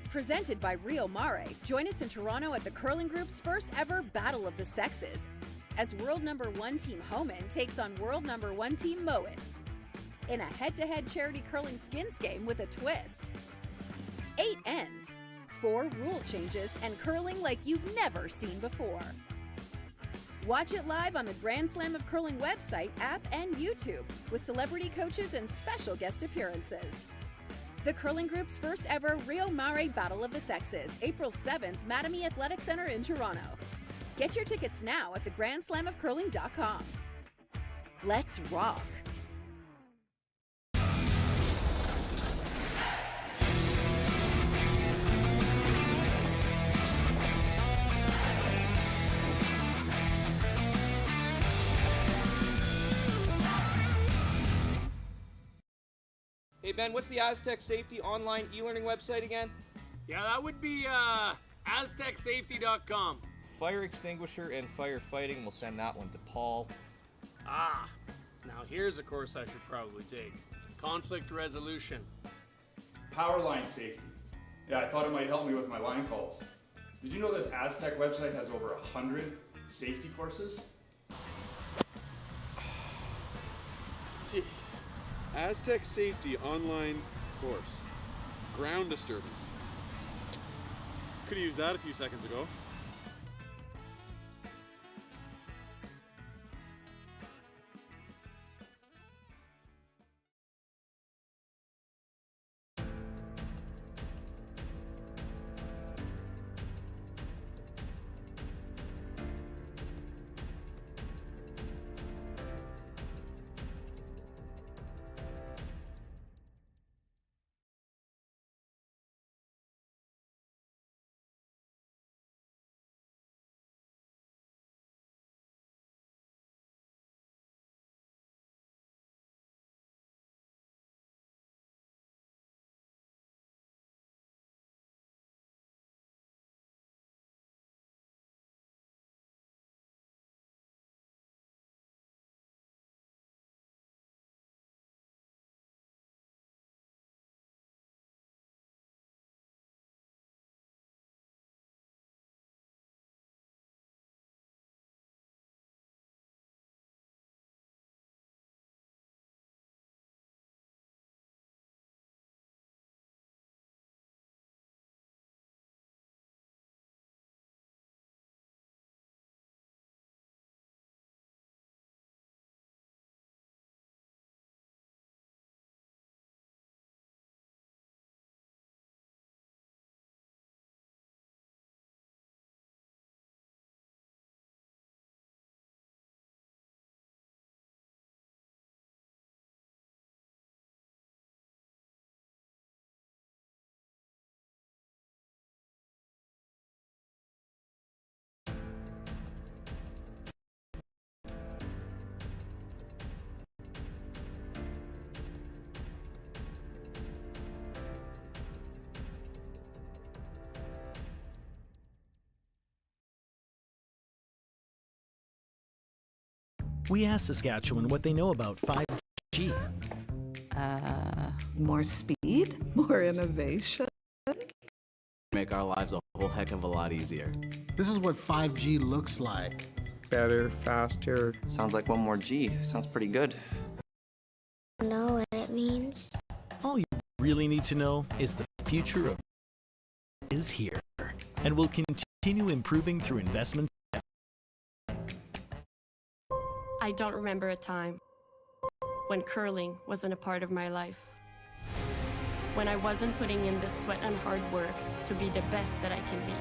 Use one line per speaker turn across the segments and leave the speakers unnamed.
Presented by Rio Mare, join us in Toronto at the Curling Group's first ever Battle of the Sexes, as world number 1 team Homan takes on world number 1 team Moen in a head-to-head charity curling skins game with a twist. 8 ends, 4 rule changes, and curling like you've never seen before. Watch it live on the Grand Slam of Curling website, app, and YouTube, with celebrity coaches and special guest appearances. The Curling Group's first ever Rio Mare Battle of the Sexes, April 7th, Mattamy Athletic Center in Toronto. Get your tickets now at thegrandslamofcurling.com. Let's rock!
Hey Ben, what's the Aztec Safety online e-learning website again?
Yeah, that would be aztecsafety.com.
Fire extinguisher and firefighting, we'll send that one to Paul.
Ah, now here's a course I should probably take. Conflict resolution.
Power line safety. Yeah, I thought it might help me with my line calls. Did you know this Aztec website has over 100 safety courses?
Jeez. Aztec Safety online course. Ground disturbance. Could have used that a few seconds ago.
We asked Saskatchewan what they know about 5G.
More speed, more innovation.
Make our lives a whole heck of a lot easier.
This is what 5G looks like.
Better, faster.
Sounds like one more G. Sounds pretty good.
Know what it means?
All you really need to know is the future of is here and will continue improving through investment.
I don't remember a time when curling wasn't a part of my life. When I wasn't putting in the sweat and hard work to be the best that I can be.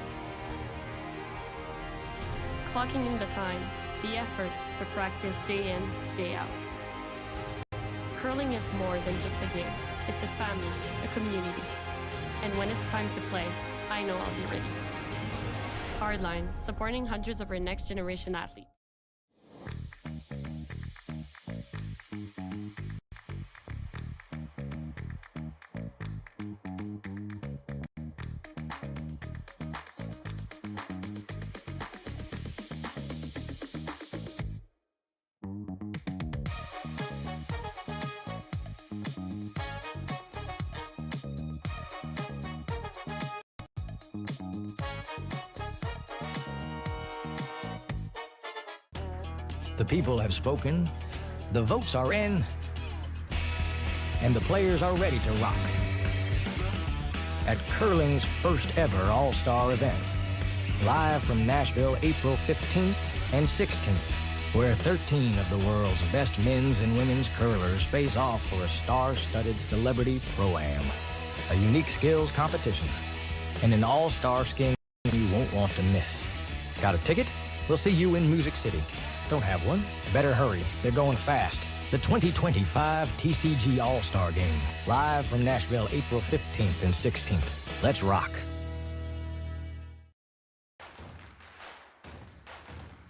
Clocking in the time, the effort to practice day in, day out. Curling is more than just a game. It's a family, a community. And when it's time to play, I know I'll be ready. Hardline, supporting hundreds of our next generation athletes.
The people have spoken, the votes are in, and the players are ready to rock. At curling's first ever all-star event, live from Nashville, April 15th and 16th, where 13 of the world's best men's and women's curlers face off for a star-studded celebrity pro-am, a unique skills competition, and an all-star skiing you won't want to miss. Got a ticket? We'll see you in Music City. Don't have one? Better hurry. They're going fast. The 2025 TCG All-Star Game, live from Nashville, April 15th and 16th. Let's rock.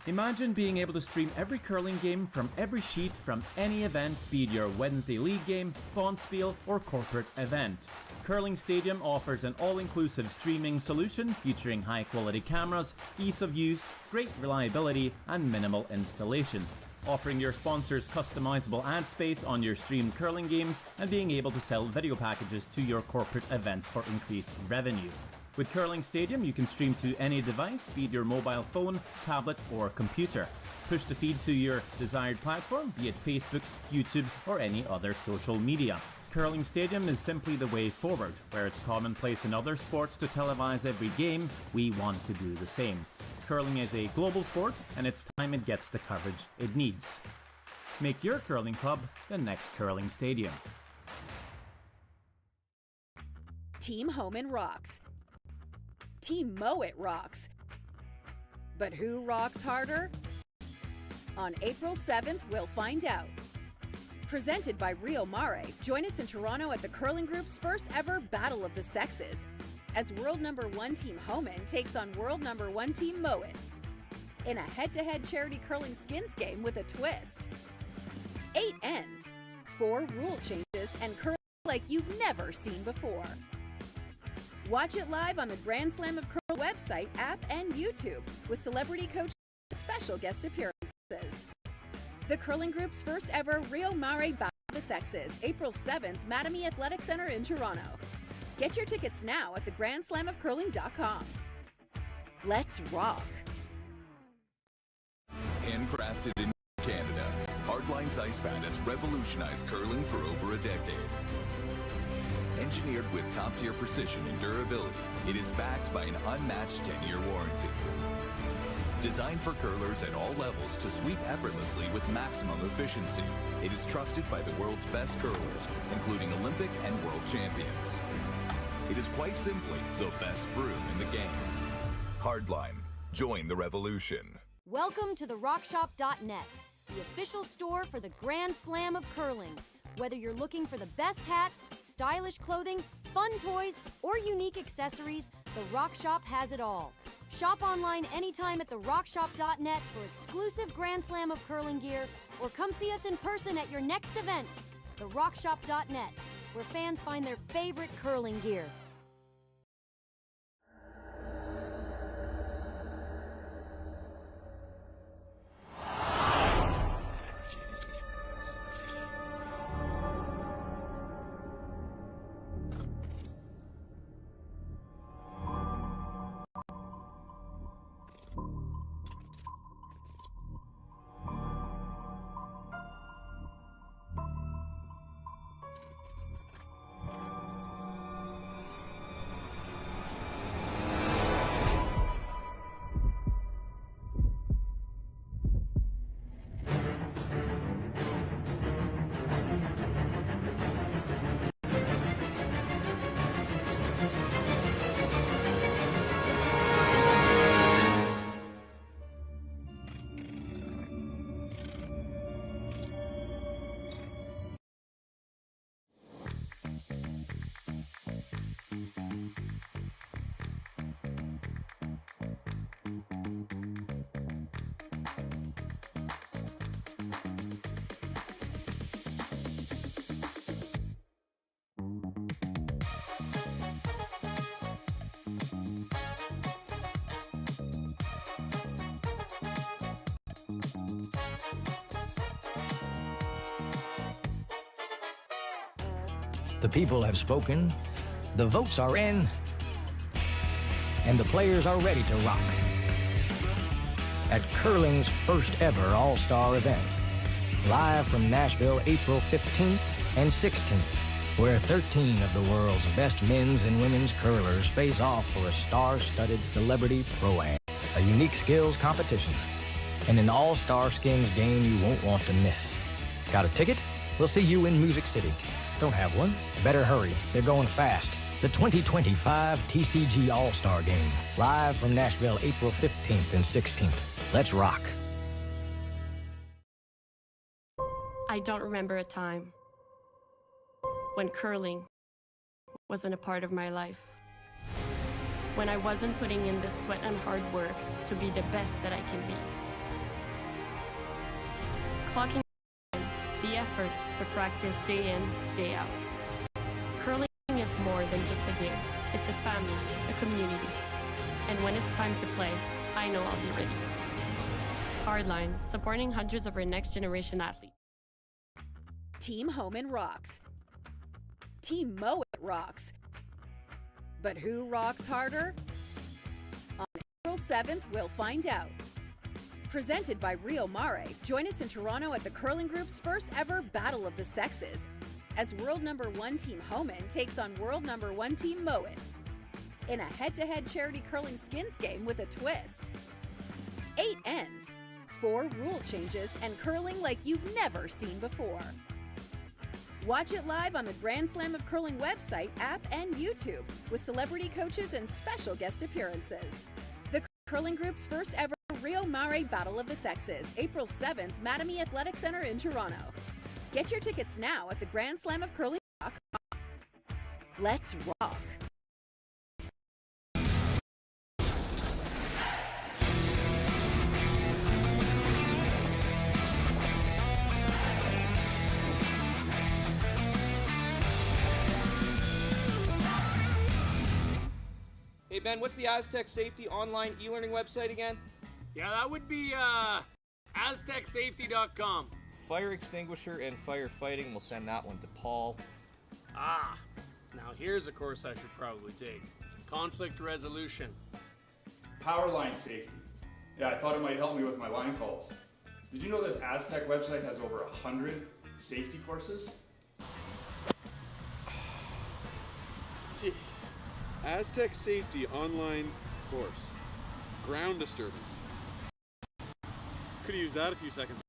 Imagine being able to stream every curling game from every sheet from any event, be it your Wednesday league game, bonspiel, or corporate event. Curling Stadium offers an all-inclusive streaming solution featuring high-quality cameras, ease of use, great reliability, and minimal installation. Offering your sponsors customizable ad space on your streamed curling games and being able to sell video packages to your corporate events for increased revenue. With Curling Stadium, you can stream to any device, be it your mobile phone, tablet, or computer. Push the feed to your desired platform, be it Facebook, YouTube, or any other social media. Curling Stadium is simply the way forward. Where it's commonplace in other sports to televise every game, we want to do the same. Curling is a global sport, and it's time it gets the coverage it needs. Make your curling club the next Curling Stadium.
Team Homan rocks. Team Mowat rocks. But who rocks harder? On April 7th, we'll find out. Presented by Rio Mare, join us in Toronto at the Curling Group's first ever Battle of the Sexes, as world number 1 Team Homan takes on world number 1 Team Mowat in a head-to-head charity curling skins game with a twist. 8 ends, 4 rule changes, and curling like you've never seen before. Watch it live on the Grand Slam of Curl website, app, and YouTube with celebrity coaches and special guest appearances. The Curling Group's first ever Rio Mare Battle of the Sexes, April 7th, Mattamy Athletic Center in Toronto. Get your tickets now at thegrandslamofcurling.com. Let's rock.
Handcrafted in Canada, Hardline's Ice Band has revolutionized curling for over a decade. Engineered with top-tier precision and durability, it is backed by an unmatched 10-year warranty. Designed for curlers at all levels to sweep effortlessly with maximum efficiency, it is trusted by the world's best curlers, including Olympic and world champions. It is quite simply the best broom in the game. Hardline. Join the revolution.
Welcome to therockshop.net, the official store for the Grand Slam of Curling. Whether you're looking for the best hats, stylish clothing, fun toys, or unique accessories, The Rock Shop has it all. Shop online anytime at therockshop.net for exclusive Grand Slam of Curling gear, or come see us in person at your next event. therockshop.net, where fans find their favorite curling gear.
The people have spoken, the votes are in, and the players are ready to rock. at curling's first ever all-star event. Live from Nashville, April 15th and 16th, where 13 of the world's best men's and women's curlers face off for a star-studded celebrity pro-am, a unique skills competition, and an all-star skins game you won't want to miss. Got a ticket? We'll see you in Music City. Don't have one? Better hurry. They're going fast. The 2025 TCG All-Star Game, live from Nashville, April 15th and 16th. Let's rock.
I don't remember a time when curling wasn't a part of my life. When I wasn't putting in the sweat and hard work to be the best that I can be. Clocking in, the effort to practice day in, day out. Curling is more than just a game. It's a family, a community. And when it's time to play, I know I'll be ready. Hardline, supporting hundreds of our next generation athletes.
Team Homan rocks. Team Mowat rocks. But who rocks harder? On April 7th, we'll find out. Presented by Rio Mare, join us in Toronto at the Curling Group's first ever Battle of the Sexes, as world #1 Team Homan takes on world #1 Team Mowat in a head-to-head charity curling skins game with a twist. 8 ends, 4 rule changes, and curling like you've never seen before. Watch it live on the Grand Slam of Curling website, app, and YouTube, with celebrity coaches and special guest appearances. The Curling Group's first ever Rio Mare Battle of the Sexes, April 7th, Mattamy Athletic Center in Toronto. Get your tickets now at the Grand Slam of Curling. Let's rock.
Hey Ben, what's the Aztec Safety online e-learning website again?
Yeah, that would be aztecsafety.com.
Fire extinguisher and firefighting, we'll send that one to Paul.
Now here's a course I should probably take. Conflict resolution.
Power line safety. Yeah, I thought it might help me with my line calls. Did you know this Aztec website has over 100 safety courses?
Jeez. Aztec Safety online course. Ground disturbance. Could have used that a few seconds.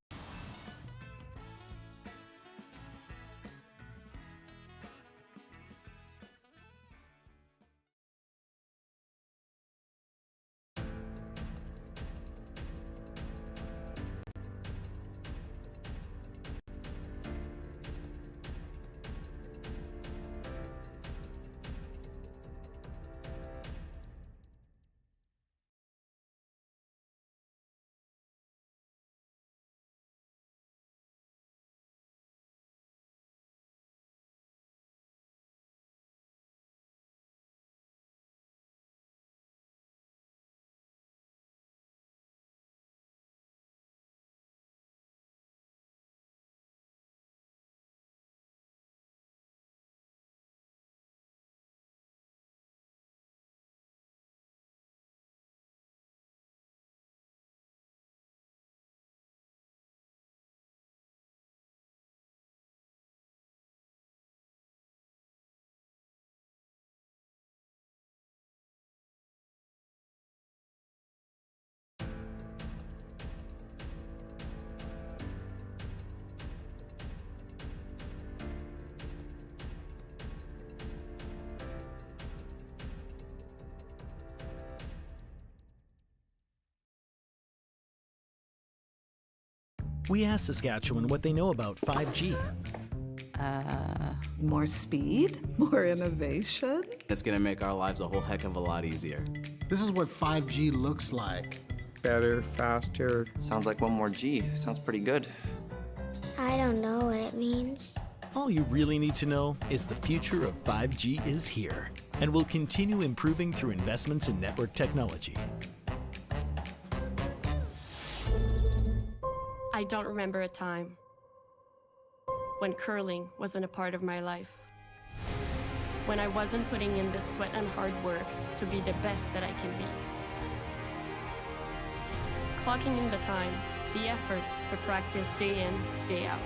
We asked Saskatchewan what they know about 5G.
More speed? More innovation?
It's gonna make our lives a whole heck of a lot easier.
This is what 5G looks like.
Better, faster.
Sounds like one more G. Sounds pretty good.
I don't know what it means.
All you really need to know is the future of 5G is here and will continue improving through investments in network technology.
I don't remember a time when curling wasn't a part of my life. When I wasn't putting in the sweat and hard work to be the best that I can be. clocking in the time, the effort to practice day in, day out.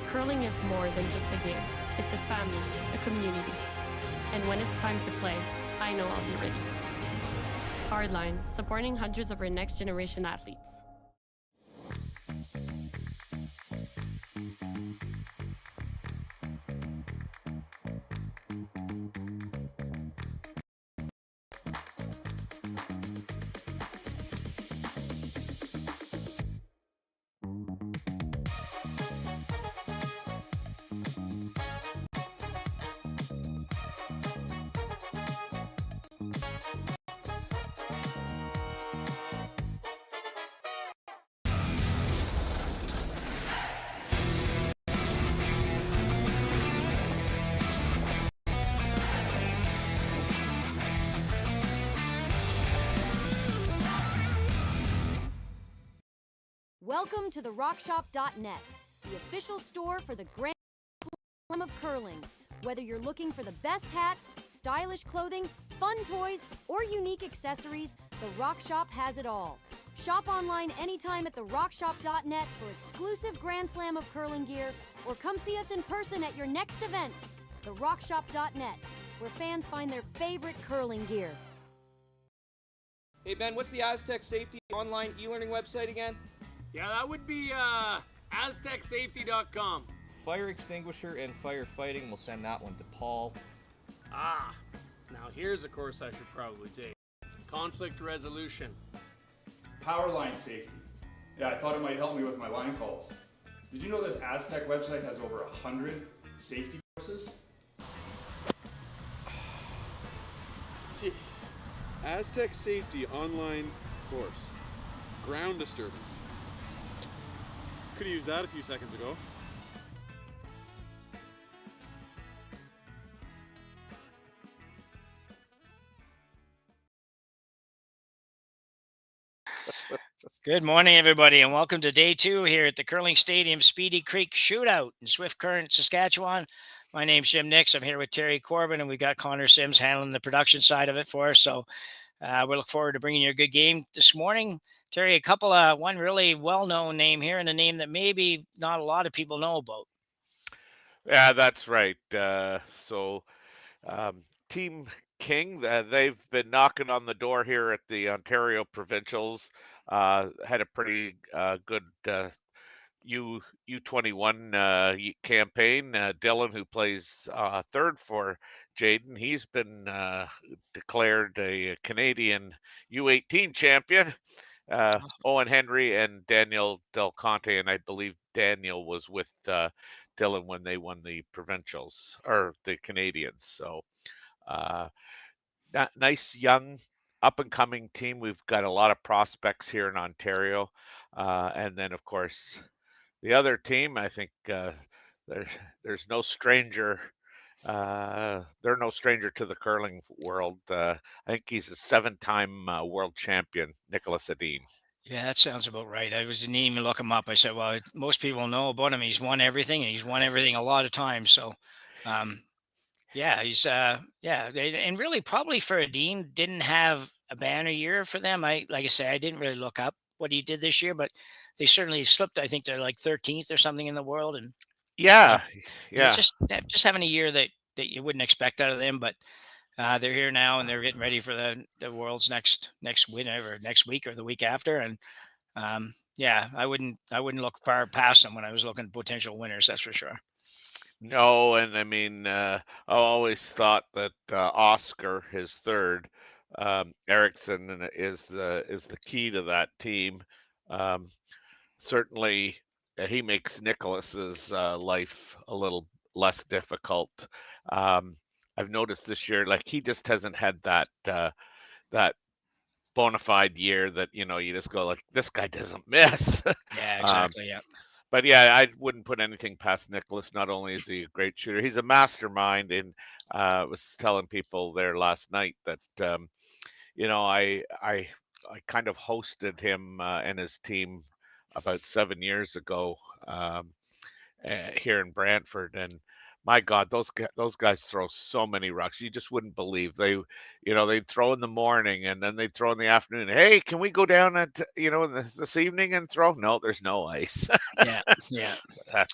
Curling is more than just a game. It's a family, a community. And when it's time to play, I know I'll be ready. Hardline, supporting hundreds of our next generation athletes.
Welcome to the RockShop.net, the official store for the Grand Slam of curling. Whether you're looking for the best hats, stylish clothing, fun toys, or unique accessories, the Rock Shop has it all. Shop online anytime at the RockShop.net for exclusive Grand Slam of curling gear, or come see us in person at your next event. The RockShop.net, where fans find their favorite curling gear.
Hey Ben, what's the Aztec Safety online e-learning website again?
Yeah, that would be aztecsafety.com.
Fire extinguisher and firefighting, we'll send that one to Paul.
Now here's a course I should probably take. Conflict resolution.
Power line safety. Yeah, I thought it might help me with my line calls. Did you know this Aztec website has over 100 safety courses?
Jeez. Aztec Safety online course. Ground disturbance. Could have used that a few seconds ago.
Good morning, everybody, and welcome to day 2 here at the Curling Stadium Speedy Creek Shootout in Swift Current, Saskatchewan. My name's Jim Nix. I'm here with Terry Corbin, and we've got Connor Sims handling the production side of it for us. So we look forward to bringing you a good game this morning. Terry, a couple of one really well-known name here and a name that maybe not a lot of people know about.
Yeah, that's right. Team King, they've been knocking on the door here at the Ontario Provincials. Had a pretty good U21 campaign. Dylan, who plays third for Jayden, he's been declared a Canadian U18 champion. Owen Henry and Daniel Del Conte, and I believe Daniel was with Dylan when they won the provincials or the Canadians. So nice young up and coming team. We've got a lot of prospects here in Ontario, and then of course the other team. I think there's no stranger. They're no stranger to the curling world. I think he's a 7-time world champion, Niklas Edin.
Yeah, that sounds about right. I didn't even look him up. I said, well, most people know about him. He's won everything, and he's won everything a lot of times. So, yeah, he's and really probably for Edin, didn't have a banner year for them. Like I say, I didn't really look up what he did this year, but they certainly slipped. I think they're like 13th or something in the world, and
yeah.
just having a year that you wouldn't expect out of them, but. They're here now, and they're getting ready for the World's next win, or next week or the week after. And I wouldn't look far past them when I was looking at potential winners. That's for sure.
No, and I mean, I always thought that Oscar, his third, Eriksson, is the key to that team. Certainly, he makes Nicholas's life a little less difficult. I've noticed this year, like he just hasn't had that bona fide year that you just go like, this guy doesn't miss.
Yeah, exactly. Yeah.
But yeah, I wouldn't put anything past Niklas. Not only is he a great shooter, he's a mastermind. And I was telling people there last night that I kind of hosted him and his team about 7 years ago here in Brantford, and My God, those guys throw so many rocks. You just wouldn't believe. They'd throw in the morning and then they'd throw in the afternoon. Hey, can we go down this evening and throw? No, there's no ice.
Yeah, yeah.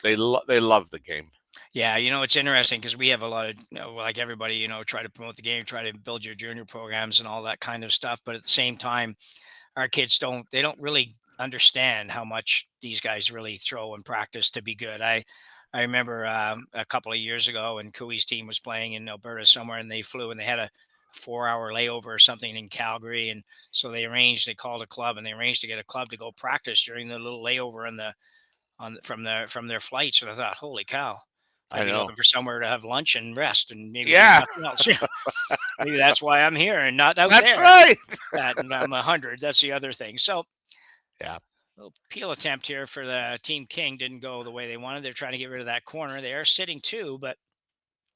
They love the game.
Yeah, it's interesting because we have a lot of, like everybody, try to promote the game, try to build your junior programs and all that kind of stuff. But at the same time, our kids don't really understand how much these guys really throw and practice to be good. I remember a couple of years ago when Cooey's team was playing in Alberta somewhere, and they flew and they had a 4-hour layover or something in Calgary, and so they called a club and they arranged to get a club to go practice during the little layover from their flights. And I thought, holy cow. I'd
I
be
know.
looking for somewhere to have lunch and rest and maybe do
Yeah.
nothing else. Maybe that's why I'm here and not out
That's
there.
right.
And I'm 100. That's the other thing. So,
Yeah.
little peel attempt here for the Team King didn't go the way they wanted. They're trying to get rid of that corner. They are sitting two, but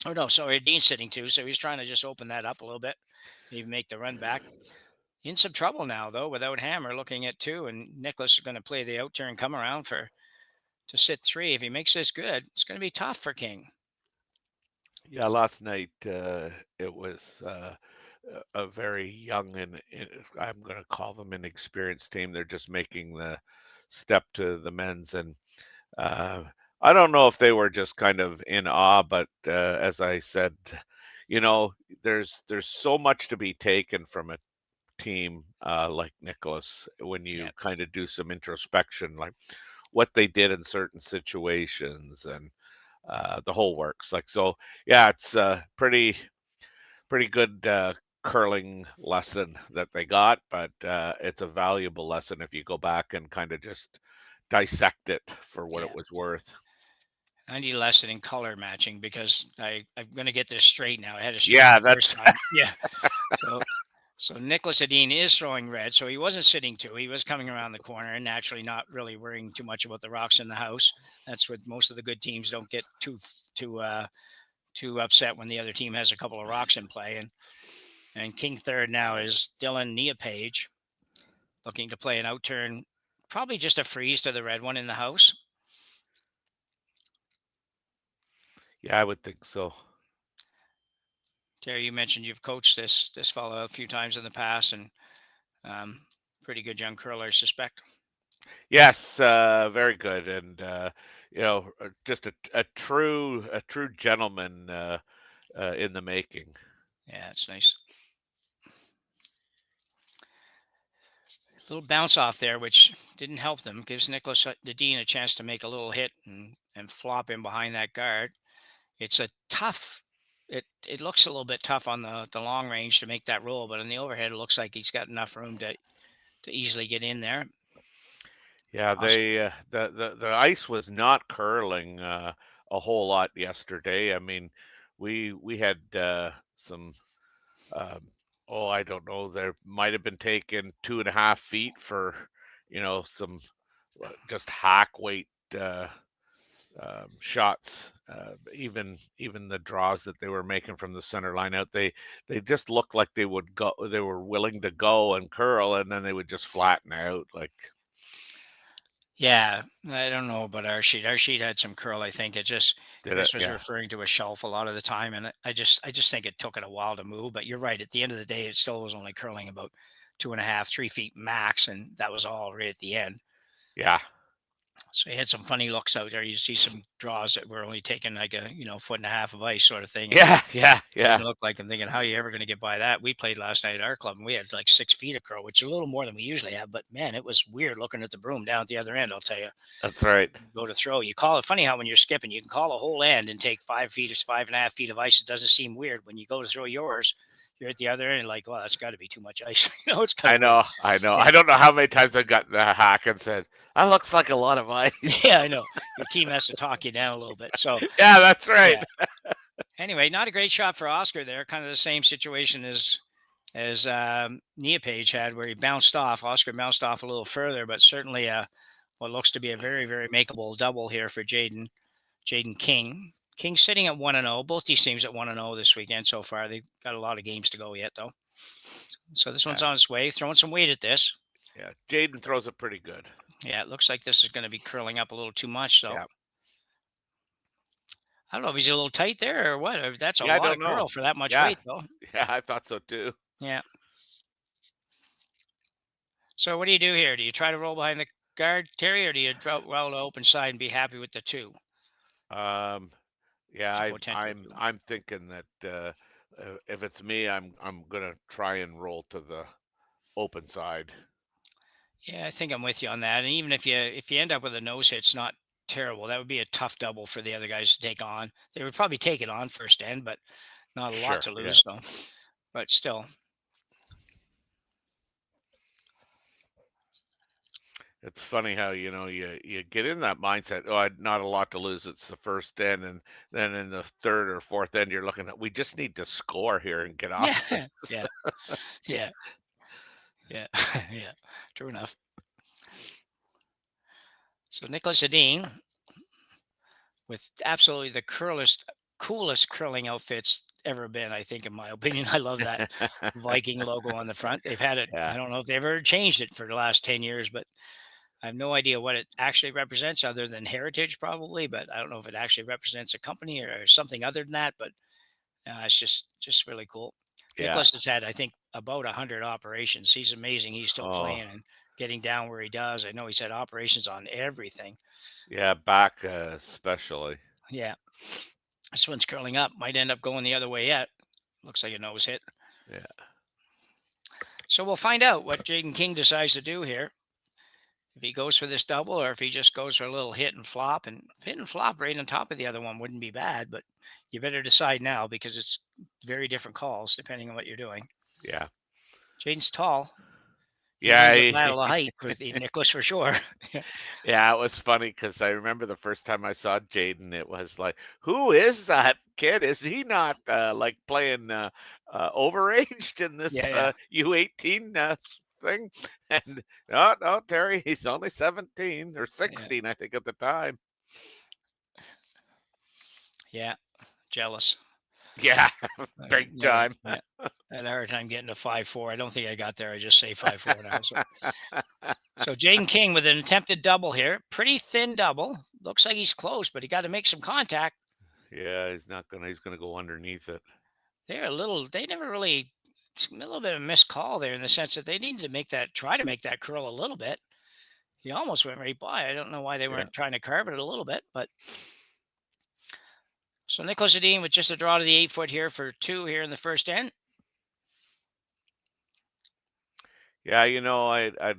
Dean's sitting two, so he's trying to just open that up a little bit, maybe make the run back. In some trouble now, though, without Hammer looking at two, and Niklas is going to play the out turn come around to sit three. If he makes this good, it's going to be tough for King.
Yeah, last night it was a very young and I'm going to call them an experienced team. They're just making the step to the men's, and I don't know if they were just kind of in awe, but as I said, there's so much to be taken from a team like Niklas when you kind of do some introspection, like what they did in certain situations and the whole works. Like, so yeah, it's a pretty good curling lesson that they got, but it's a valuable lesson if you go back and kind of just dissect it for what it was worth.
I need a lesson in color matching because I'm going to get this straight now. I had it straight the first time. Yeah. So Niklas Edin is throwing red, so he wasn't sitting two. He was coming around the corner and naturally not really worrying too much about the rocks in the house. That's what most of the good teams don't get too upset when the other team has a couple of rocks in play. And King third now is Dylan Neapage, looking to play an out turn, probably just a freeze to the red one in the house.
Yeah, I would think so.
Terry, you mentioned you've coached this fellow a few times in the past, and pretty good young curler, I suspect.
Yes, very good, and just a true gentleman in the making.
Yeah, it's nice. A little bounce off there, which didn't help them. Gives Niklas Edin a chance to make a little hit and flop in behind that guard. It's a tough. It looks a little bit tough on the long range to make that roll, but on the overhead, it looks like he's got enough room to easily get in there.
Yeah, they the ice was not curling a whole lot yesterday. I mean, we had some. I don't know. There might have been taken 2.5 feet for some just hack weight shots. Even the draws that they were making from the center line out, they just looked like they would go. They were willing to go and curl, and then they would just flatten out. Like,
yeah, I don't know about our sheet. Our sheet had some curl. I think this was
yeah.
referring to a shelf a lot of the time, and I just think it took it a while to move. But you're right. At the end of the day, it still was only curling about 2.5, 3 feet max, and that was all right at the end.
Yeah.
So he had some funny looks out there. You see some draws that were only taking like a 1.5 foot of ice sort of thing.
Yeah.
It looked like I'm thinking, how are you ever going to get by that? We played last night at our club, and we had like 6 feet of curl, which is a little more than we usually have. But man, it was weird looking at the broom down at the other end. I'll tell you.
That's right.
Go to throw. You call it funny how when you're skipping, you can call a whole end and take 5 feet or 5.5 feet of ice. It doesn't seem weird when you go to throw yours. You're at the other end, like, well, that's got to be too much ice. It's kind
I know.
Yeah.
I don't know how many times I got the hack and said, that looks like a lot of ice.
Yeah, I know. Your team has to talk you down a little bit. So
yeah, that's right.
Yeah. Anyway, not a great shot for Oscar there. Kind of the same situation as Neapage had, where he bounced off. Oscar bounced off a little further, but certainly what looks to be a very, very makeable double here for Jayden King. King sitting at 1-0. Both these teams at 1-0 this weekend so far. They've got a lot of games to go yet, though. So this one's on its way. Throwing some weight at this.
Yeah, Jayden throws it pretty good.
Yeah, it looks like this is going to be curling up a little too much, though.
Yeah.
I don't know if he's a little tight there or what. That's a
Yeah, I
lot
don't
of
know.
curl for that much
Yeah.
weight, though.
Yeah, I thought so too.
Yeah. So what do you do here? Do you try to roll behind the guard, Terry, or do you roll to open side and be happy with the 2?
Yeah,
Potential 2.
I'm thinking that if it's me, I'm gonna try and roll to the open side.
Yeah, I think I'm with you on that. And even if you end up with a nose hit, it's not terrible. That would be a tough double for the other guys to take on. They would probably take it on first end, but not a lot to
Sure,
lose. So, but still.
It's funny how, you get in that mindset, oh, I'd not a lot to lose. It's the first end, and then in the third or fourth end, you're looking at, we just need to score here and get off
Yeah,
this.
yeah, yeah, yeah, yeah. True enough. So Niklas Edin with absolutely the coolest curling outfits ever been, I think, in my opinion. I love that Viking logo on the front. They've had it.
Yeah.
I don't know if they've ever changed it for the last 10 years, but I have no idea what it actually represents other than heritage, probably. But I don't know if it actually represents a company or something other than that. But it's just really cool.
Yeah.
Niklas has had, I think, about 100 operations. He's amazing. He's still playing and getting down where he does. I know he's had operations on everything.
Yeah, back especially.
Yeah. This one's curling up. Might end up going the other way yet. Looks like a nose hit.
Yeah.
So we'll find out what Jayden King decides to do here. If he goes for this double or if he just goes for a little hit and flop. And hit and flop right on top of the other one wouldn't be bad, but you better decide now because it's very different calls depending on what you're doing.
Yeah.
Jayden's tall.
Yeah.
He battle of height with Niklas for sure.
Yeah, it was funny because I remember the first time I saw Jayden, it was like, who is that kid? Is he not like playing overaged in this U18 thing? And no, Terry, he's only 17 or 16, I think, at the time.
Yeah, jealous.
Yeah, big time.
Yeah. I had a hard time getting to 5'4". I don't think I got there. I just say 5'4" now. So Jayden King with an attempted double here. Pretty thin double. Looks like he's close, but he got to make some contact.
Yeah, he's gonna go underneath it.
They never really, it's a little bit of a missed call there in the sense that they needed to try to make that curl a little bit. He almost went right by. I don't know why they weren't trying to carve it a little bit, but. So Niklas Edin with just a draw to the 8-foot here for 2 here in the first end.
Yeah, I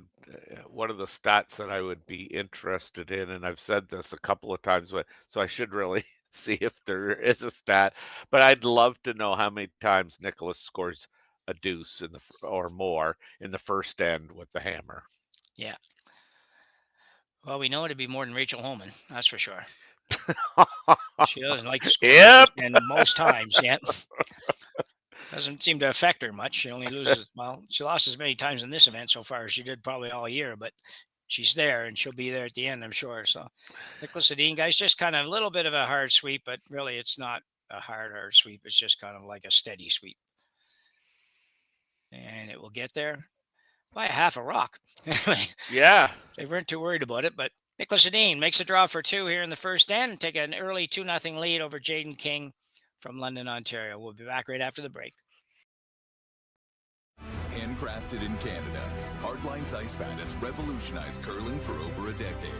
one of the stats that I would be interested in, and I've said this a couple of times, so I should really see if there is a stat, but I'd love to know how many times Niklas scores a deuce or more in the first end with the hammer.
Yeah. Well, we know it'd be more than Rachel Holman, that's for sure. She doesn't like to score and most times, Doesn't seem to affect her much. She only loses. Well, she lost as many times in this event so far as she did probably all year, but she's there and she'll be there at the end, I'm sure. So Niklas Edin, guys, just kind of a little bit of a hard sweep, but really it's not a hard sweep. It's just kind of like a steady sweep. And it will get there by a half a rock. Anyway,
yeah,
they weren't too worried about it, but Niklas Edin makes a draw for 2 here in the first end and take an early 2-0 lead over Jayden King from London, Ontario. We'll be back right after the break.
Handcrafted in Canada, Hardline's ice pad has revolutionized curling for over a decade.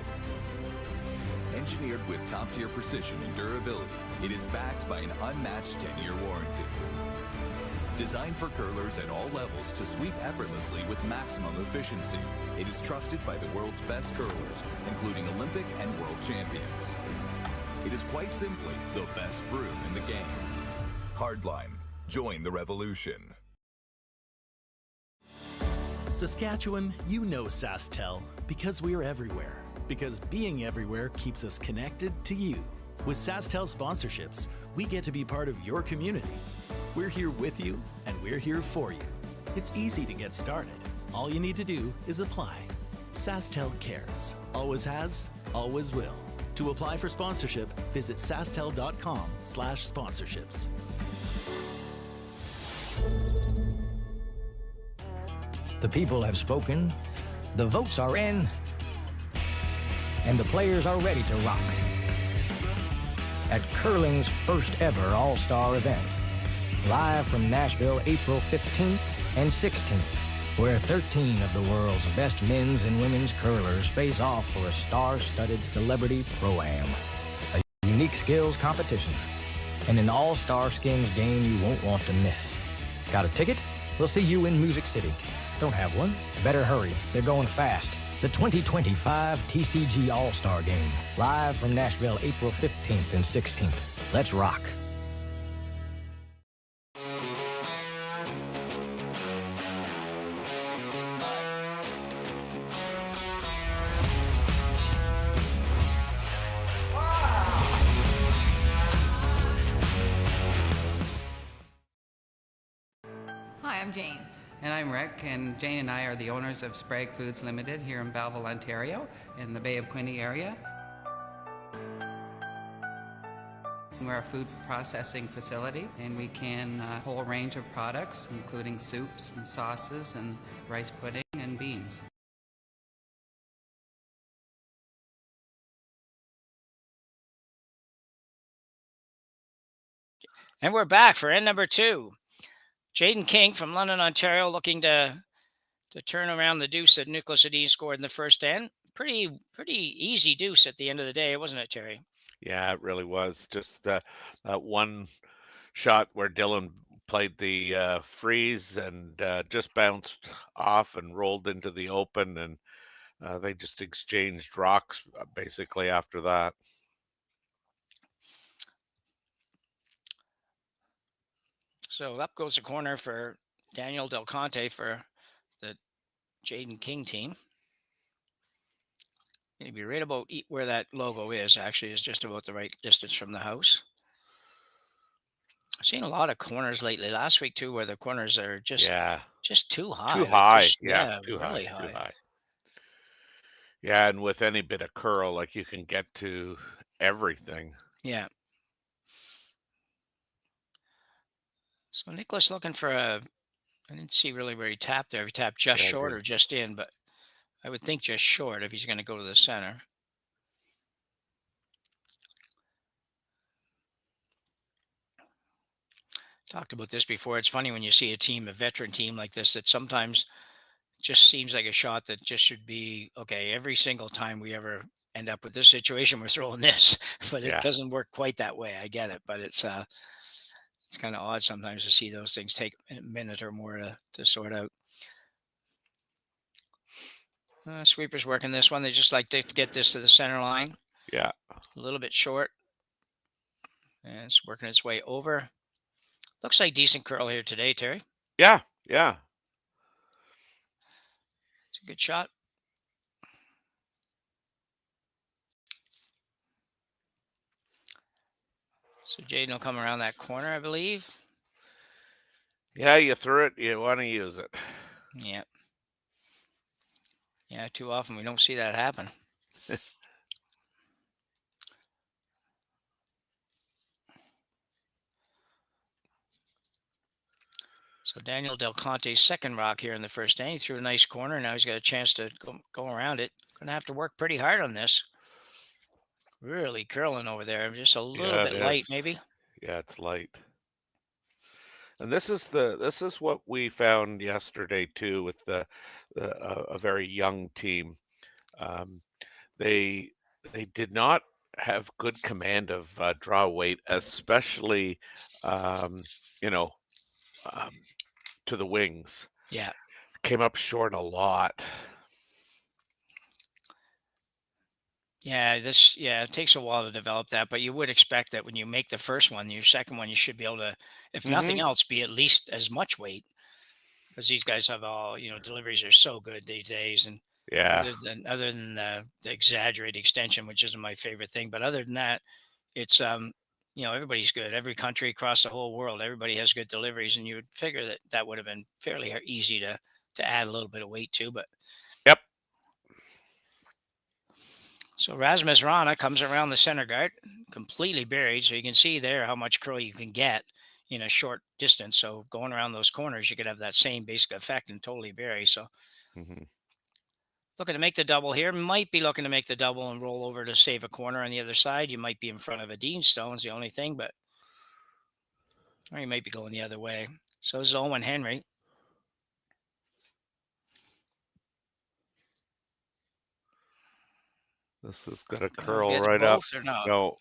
Engineered with top-tier precision and durability, it is backed by an unmatched 10-year warranty. Designed for curlers at all levels to sweep effortlessly with maximum efficiency, it is trusted by the world's best curlers, including Olympic and world champions. It is quite simply the best broom in the game. Hardline. Join the revolution.
Saskatchewan, you know Sasktel because we're everywhere. Because being everywhere keeps us connected to you. With Sasktel sponsorships, we get to be part of your community. We're here with you, and we're here for you. It's easy to get started. All you need to do is apply. Sasktel cares. Always has, always will. To apply for sponsorship, visit sastel.com/sponsorships.
The people have spoken, the votes are in, and the players are ready to rock. at curling's first ever all-star event. Live from Nashville, April 15th and 16th, where 13 of the world's best men's and women's curlers face off for a star-studded celebrity pro-am, a unique skills competition, and an all-star skins game you won't want to miss. Got a ticket? We'll see you in Music City. Don't have one? Better hurry. They're going fast. The 2025 TCG All-Star Game, live from Nashville, April 15th and 16th. Let's rock.
Hi, I'm Jane.
And I'm Rick, and Jane and I are the owners of Sprague Foods Limited here in Belleville, Ontario, in the Bay of Quinte area. We're a food processing facility, and we can a whole range of products, including soups and sauces and rice pudding and beans.
And we're back for end number 2. Jayden King from London, Ontario, looking to turn around the deuce that Niklas Edin scored in the first end. Pretty easy deuce at the end of the day, wasn't it, Terry?
Yeah, it really was. Just that one shot where Dylan played the freeze and just bounced off and rolled into the open, and they just exchanged rocks basically after that.
So up goes the corner for Daniel Del Conte for the Jayden King team. Going to be right about where that logo is, actually, is just about the right distance from the house. I've seen a lot of corners lately. Last week, too, where the corners are just too high.
Too high.
Just,
Too
really
high. Too high. Yeah, and with any bit of curl, like you can get to everything.
Yeah. So Niklas looking for I didn't see really where he tapped there. If he tapped just short or just in, but I would think just short if he's going to go to the center. Talked about this before. It's funny when you see a veteran team like this, that sometimes just seems like a shot that just should be, okay, every single time we ever end up with this situation, we're throwing this, but it doesn't work quite that way. I get it, but it's kind of odd sometimes to see those things take a minute or more to sort out. Sweeper's working this one. They just like to get this to the center line.
Yeah.
A little bit short. And it's working its way over. Looks like decent curl here today, Terry.
Yeah.
It's a good shot. So Jayden will come around that corner, I believe.
Yeah, you threw it. You want to use it.
Yeah. Yeah, too often we don't see that happen. So Daniel Del Conte's second rock here in the first inning. He threw a nice corner. Now he's got a chance to go around it. Going to have to work pretty hard on this. Really curling over there. Just a little bit light, maybe.
Yeah, it's light. And this is what we found yesterday too with a very young team. They did not have good command of draw weight, especially to the wings.
Yeah,
came up short a lot.
Yeah, it takes a while to develop that, but you would expect that when you make the first one, your second one, you should be able to, if nothing else, be at least as much weight, because these guys have all, deliveries are so good these days, and other than the exaggerated extension, which isn't my favorite thing, but other than that, it's everybody's good. Every country across the whole world, everybody has good deliveries, and you would figure that would have been fairly easy to add a little bit of weight to, but. So Rasmus Rana comes around the center guard, completely buried. So you can see there how much curl you can get in a short distance. So going around those corners, you could have that same basic effect and totally bury. So looking to make the double here. Might be looking to make the double and roll over to save a corner on the other side. You might be in front of a Dean Stone's the only thing, but or you might be going the other way. So this is Owen Henry.
This has got to curl
Get
right up.
both or not?
No,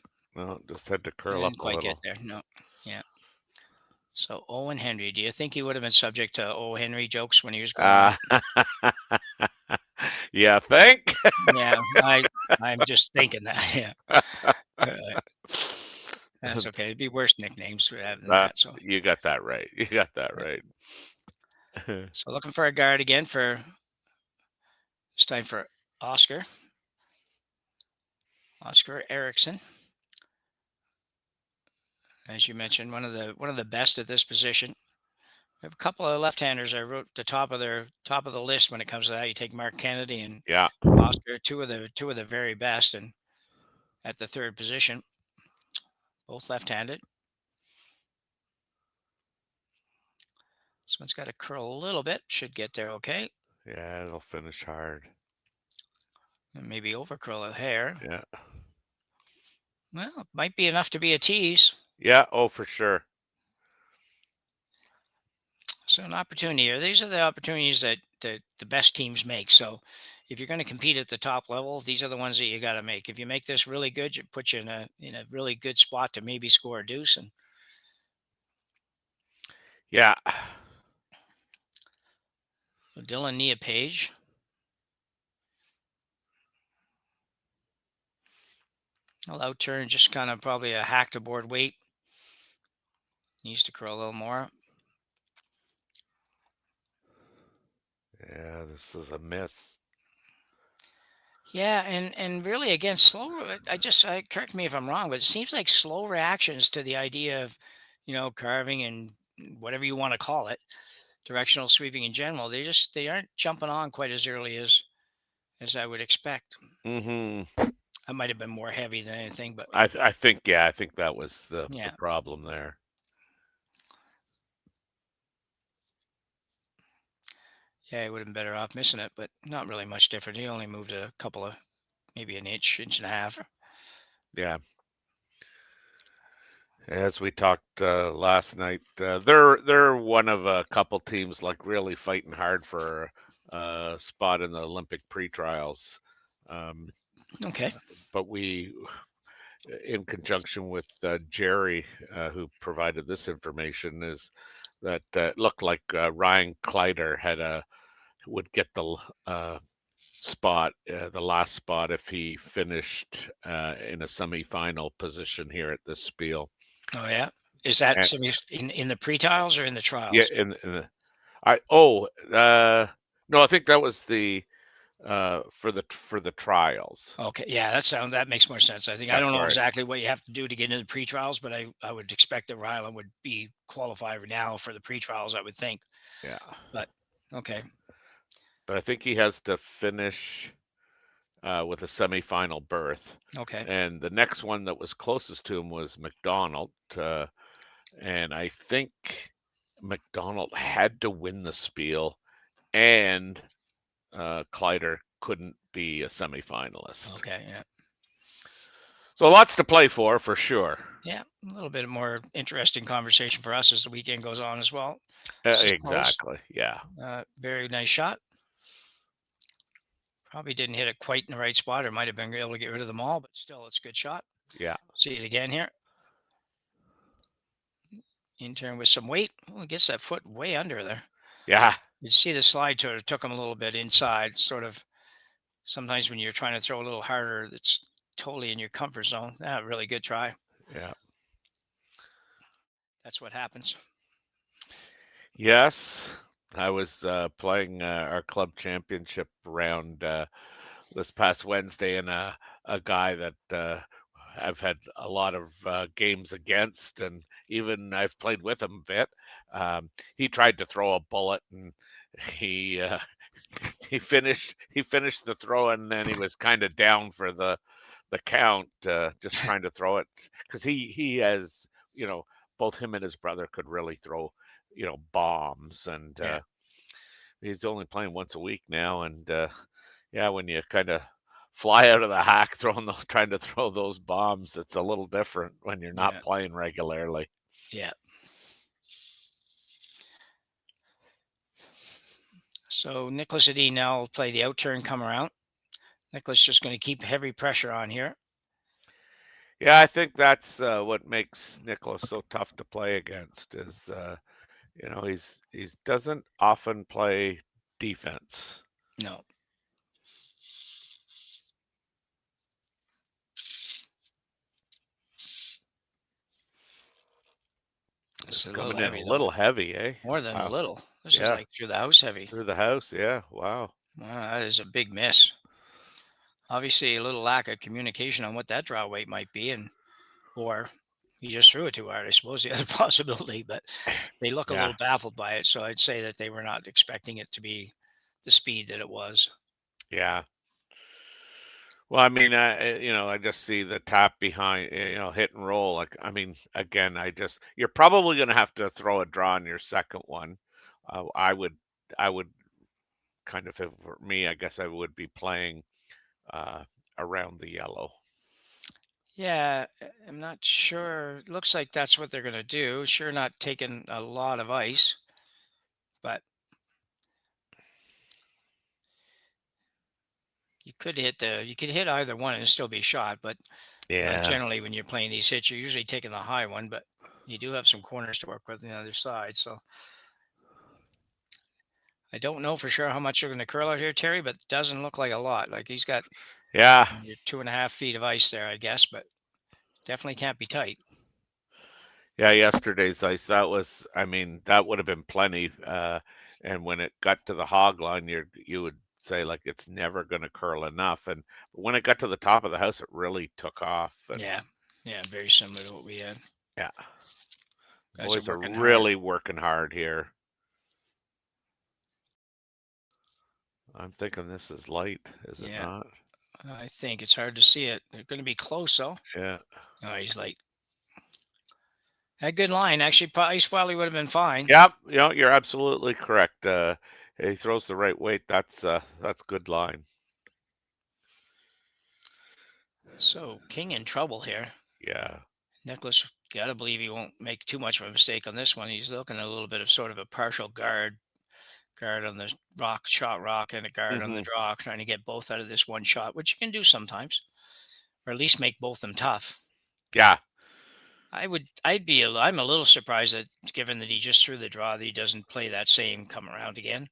just had to curl up
Didn't
a
quite
little.
get there. No. Yeah. So Owen Henry, do you think he would have been subject to O. Henry jokes when he was growing up?
Yeah, think?
Yeah, I'm just thinking that. Yeah. That's okay. It'd be worse nicknames for having that. So
you got that right. You got that right.
So looking for a guard again for it's time for Oscar Erickson. As you mentioned, one of the best at this position. We have a couple of left-handers I wrote the top of the list when it comes to that. You take Mark Kennedy and Oscar, two of the very best, and at the third position, both left-handed. This one's got to curl a little bit. Should get there okay.
Yeah, it'll finish hard.
And maybe over curl a hair.
Yeah.
Well, it might be enough to be a tease.
Yeah. Oh, for sure.
So an opportunity here. These are the opportunities that the best teams make. So if you're going to compete at the top level, these are the ones that you got to make. If you make this really good, it puts you in a really good spot to maybe score a deuce. And
yeah.
Dylan Neapage. Allow turn, just kind of probably a hack to board weight. Needs to curl a little more.
Yeah, this is a miss.
Yeah, and really again, slow. Correct me if I'm wrong, but it seems like slow reactions to the idea of, carving and whatever you want to call it, directional sweeping in general. They aren't jumping on quite as early as I would expect.
Mm-hmm.
I might have been more heavy than anything, but
I think that was the problem there.
Yeah, he would have been better off missing it, but not really much different. He only moved a couple of, maybe an inch and a half.
Yeah. As we talked last night, they're one of a couple teams like really fighting hard for a spot in the Olympic pre-trials.
Okay.
But we, in conjunction with Jerry, who provided this information, is that looked like Ryan Kleider would get the spot, the last spot, if he finished in a semifinal position here at this Spiel.
Oh yeah, is that in the pre-trials or in the trials?
Yeah, no, I think that was the for the trials.
Okay, yeah, that makes more sense. I think I don't know exactly what you have to do to get into the pre-trials, but I would expect that Ryland would be qualified now for the pre-trials. I would think.
Yeah.
But okay.
But I think he has to finish with a semifinal berth.
Okay.
And the next one that was closest to him was McDonald. And I think McDonald had to win the Spiel, and Kleider couldn't be a semifinalist.
Okay, yeah.
So lots to play for sure.
Yeah, a little bit more interesting conversation for us as the weekend goes on as well.
Exactly, yeah.
Very nice shot. Probably didn't hit it quite in the right spot, or might have been able to get rid of them all, but still, it's a good shot.
Yeah.
See it again here. In turn with some weight. Oh, it gets that foot way under there.
Yeah.
You see the slide sort of took him a little bit inside. Sort of sometimes when you're trying to throw a little harder, it's totally in your comfort zone. Really good try.
Yeah.
That's what happens.
Yes. I was playing our club championship round this past Wednesday, and a guy that I've had a lot of games against, and even I've played with him a bit. He tried to throw a bullet, and he finished the throw, and then he was kind of down for the count, just trying to throw it, because he has, both him and his brother could really throw, bombs, and he's only playing once a week now, and Yeah, when you kind of fly out of the hack trying to throw those bombs, it's a little different when you're not playing regularly.
Yeah. So Niklas Edin now will play the out turn, come around. Niklas just going to keep heavy pressure on here.
Yeah, I think that's what makes Niklas so tough to play against is, he's doesn't often play defense.
No. It's a little heavy,
a little heavy, eh?
More than a
Wow.
little. This is like through the house heavy.
Through the house, yeah. Wow.
Wow, that is a big miss. Obviously, a little lack of communication on what that draw weight might be, or he just threw it too hard, I suppose, the other possibility. But they look a little baffled by it, so I'd say that they were not expecting it to be the speed that it was.
Yeah. Well, I mean, I just see the tap behind, hit and roll. Like, I mean, again, you're probably going to have to throw a draw on your second one. I would kind of, for me, I guess I would be playing around the yellow.
Yeah, I'm not sure. It looks like that's what they're going to do. Sure, not taking a lot of ice, but you could hit either one and still be shot. But generally, when you're playing these hits, you're usually taking the high one, but you do have some corners to work with on the other side. So I don't know for sure how much you're going to curl out here, Terry, but it doesn't look like a lot. Like he's got 2.5 feet of ice there, I guess, but definitely can't be tight.
Yeah, yesterday's ice, that would have been plenty. And when it got to the hog line, you would say like it's never going to curl enough. And when it got to the top of the house, it really took off. And
yeah, very similar to what we had.
Yeah,
Guys
boys are
working
really working hard here. I'm thinking this is light, is it not?
I think it's hard to see it. They're going to be close, though.
Yeah.
Oh, he's light. That good line. Actually, ice probably would have been fine.
Yep. You're absolutely correct. He throws the right weight. That's good line.
So King in trouble here.
Yeah.
Niklas, got to believe he won't make too much of a mistake on this one. He's looking at a little bit of sort of a partial guard on the shot rock and a guard on the draw, trying to get both out of this one shot, which you can do sometimes, or at least make both them tough.
Yeah.
I'm a little surprised that given that he just threw the draw, that he doesn't play that same come around again.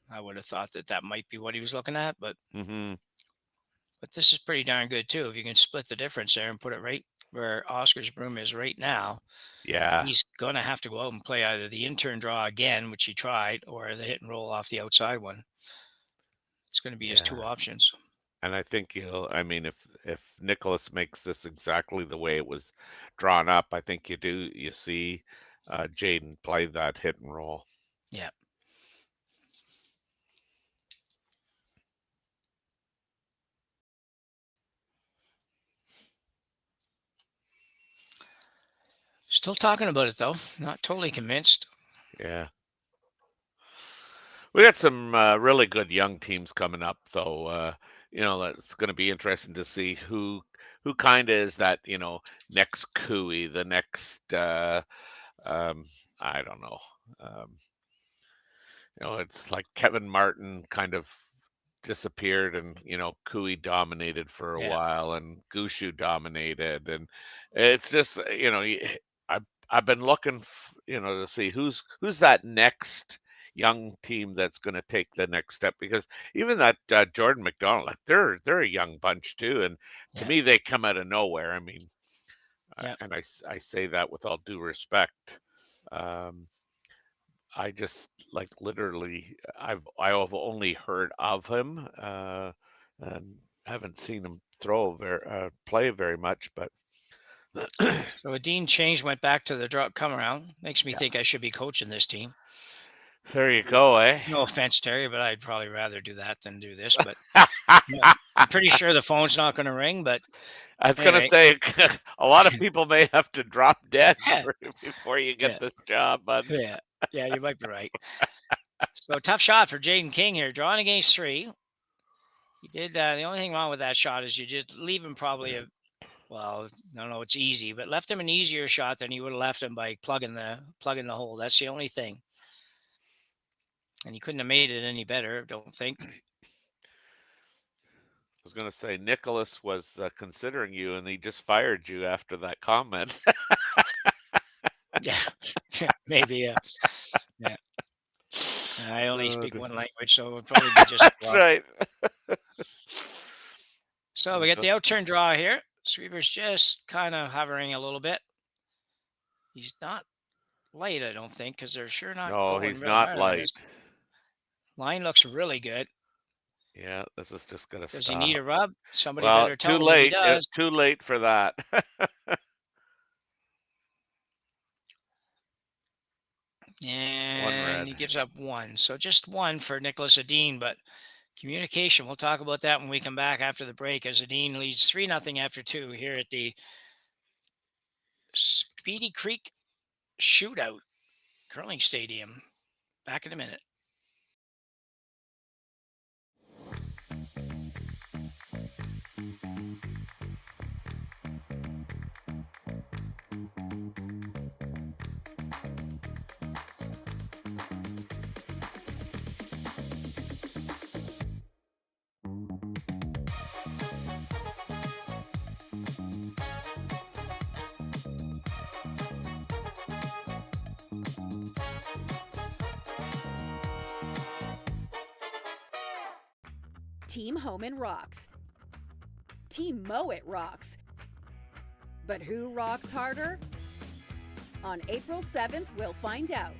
I would have thought that might be what he was looking at, but but this is pretty darn good too. If you can split the difference there and put it right where Oscar's broom is right now, he's going to have to go out and play either the in-turn draw again, which he tried, or the hit and roll off the outside one. It's going to be his two options.
And I think if Niklas makes this exactly the way it was drawn up, I think you see Jayden play that hit and roll.
Yeah. Still talking about it, though. Not totally convinced.
Yeah. We got some really good young teams coming up, though. That's going to be interesting to see who kind of is that, next Cooey, the next, I don't know. It's like Kevin Martin kind of disappeared and, Cooey dominated for a while and Gushu dominated. And it's just, I've been looking, to see who's that next young team that's going to take the next step, because even that Jordan McDonald, like they're a young bunch too, and to me they come out of nowhere. I mean, and I say that with all due respect. I just like literally I've only heard of him and haven't seen him play very much, but.
So Edin changed, went back to the draw come around. Makes me think I should be coaching this team.
There you go, eh?
No offense, Terry, but I'd probably rather do that than do this. But I'm pretty sure the phone's not going to ring. But
I was going to say, a lot of people may have to drop dead before you get this job, bud.
Yeah, you might be right. So tough shot for Jayden King here, drawing against 3. He did. The only thing wrong with that shot is you just leave him probably a. Well, I don't know. It's easy, but left him an easier shot than you would have left him by plugging the hole. That's the only thing. And he couldn't have made it any better, don't think.
I was going to say Nicholas was considering you, and he just fired you after that comment.
Yeah, maybe. Yeah. I only speak one language, so it would probably be just.
That's right.
So we get the outturn draw here. Sweeper's just kind of hovering a little bit. He's not light, I don't think, because they're sure not.
No,
going
he's
real
not
hard on
light.
this. Line looks really good.
Yeah, this is just going to stop.
Does he need a rub? Somebody
Well,
better tell
too
him if he
late.
does.
It's too late for that.
And he gives up 1. So just 1 for Niklas Edin, but communication, we'll talk about that when we come back after the break, as Edin leads 3-0 after 2 here at the Speedy Creek Shootout Curling Stadium. Back in a minute.
Team Homan rocks. Team Mowat rocks. But who rocks harder? On April 7th, we'll find out.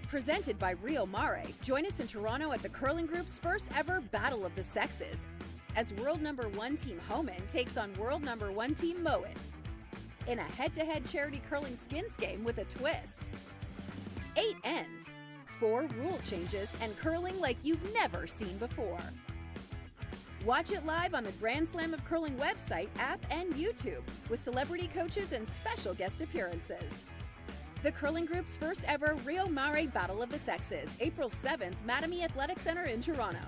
Presented by Rio Mare, join us in Toronto at the Curling Group's first ever Battle of the Sexes, as world number 1 Team Homan takes on world number 1 Team Mowat in a head-to-head charity curling skins game with a twist. 8 ends, 4 rule changes, and curling like you've never seen before. Watch it live on the Grand Slam of Curling website, app, and YouTube, with celebrity coaches and special guest appearances. The Curling Group's first ever Rio Mare Battle of the Sexes, April 7th, Mattamy Athletic Center in Toronto.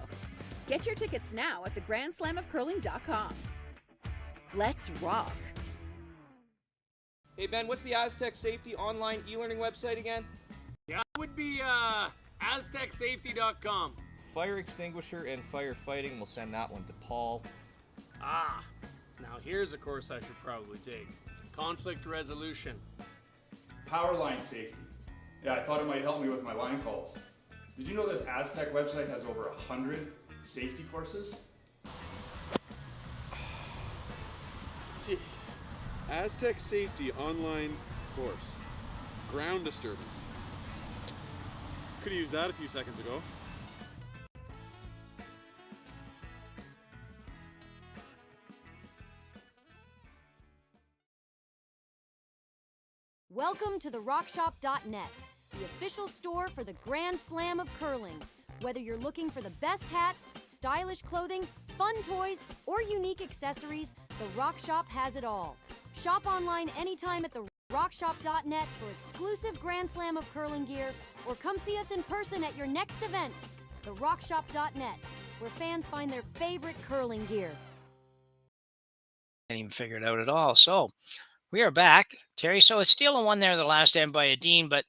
Get your tickets now at thegrandslamofcurling.com. Let's rock!
Hey Ben, what's the Aztec Safety online e-learning website again?
Yeah, it would be aztecsafety.com.
Fire extinguisher and firefighting. We'll send that one to Paul.
Now here's a course I should probably take. Conflict resolution.
Power line safety. Yeah, I thought it might help me with my line calls. Did you know this Aztec website has over 100 safety courses?
Jeez. Aztec Safety online course. Ground disturbance. Could have used that a few seconds ago.
Welcome to the rockshop.net, the official store for the Grand Slam of Curling. Whether you're looking for the best hats, stylish clothing, fun toys, or unique accessories, the Rock Shop has it all. Shop online anytime at the rockshop.net for exclusive Grand Slam of Curling gear, or come see us in person at your next event. The rockshop.net, where fans find their favorite curling gear.
Can't even figure it out at all. So we are back, Terry. So it's still a 1 there, the last end by Edin, but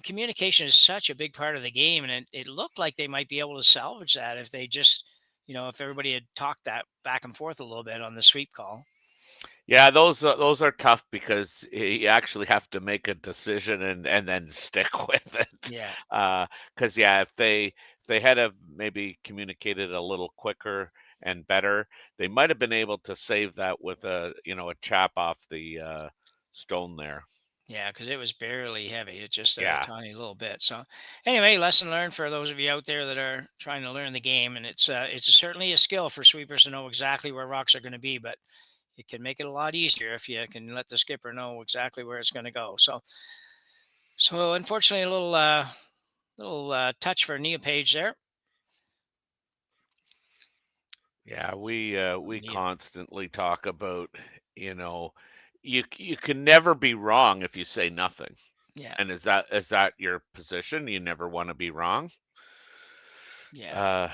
communication is such a big part of the game, and it looked like they might be able to salvage that if they just, if everybody had talked that back and forth a little bit on the sweep call.
Yeah, those are tough because you actually have to make a decision and then stick with it.
Yeah.
Because if they had have maybe communicated a little quicker and better, they might have been able to save that with a chap off the stone there.
Yeah, because it was barely heavy. It's just a tiny little bit. So anyway, lesson learned for those of you out there that are trying to learn the game. And it's certainly a skill for sweepers to know exactly where rocks are going to be, but it can make it a lot easier if you can let the skipper know exactly where it's going to go. So unfortunately, a little touch for Nia Page there.
Yeah, we constantly talk about, you can never be wrong if you say nothing.
Yeah.
And is that your position? You never want to be wrong.
Yeah.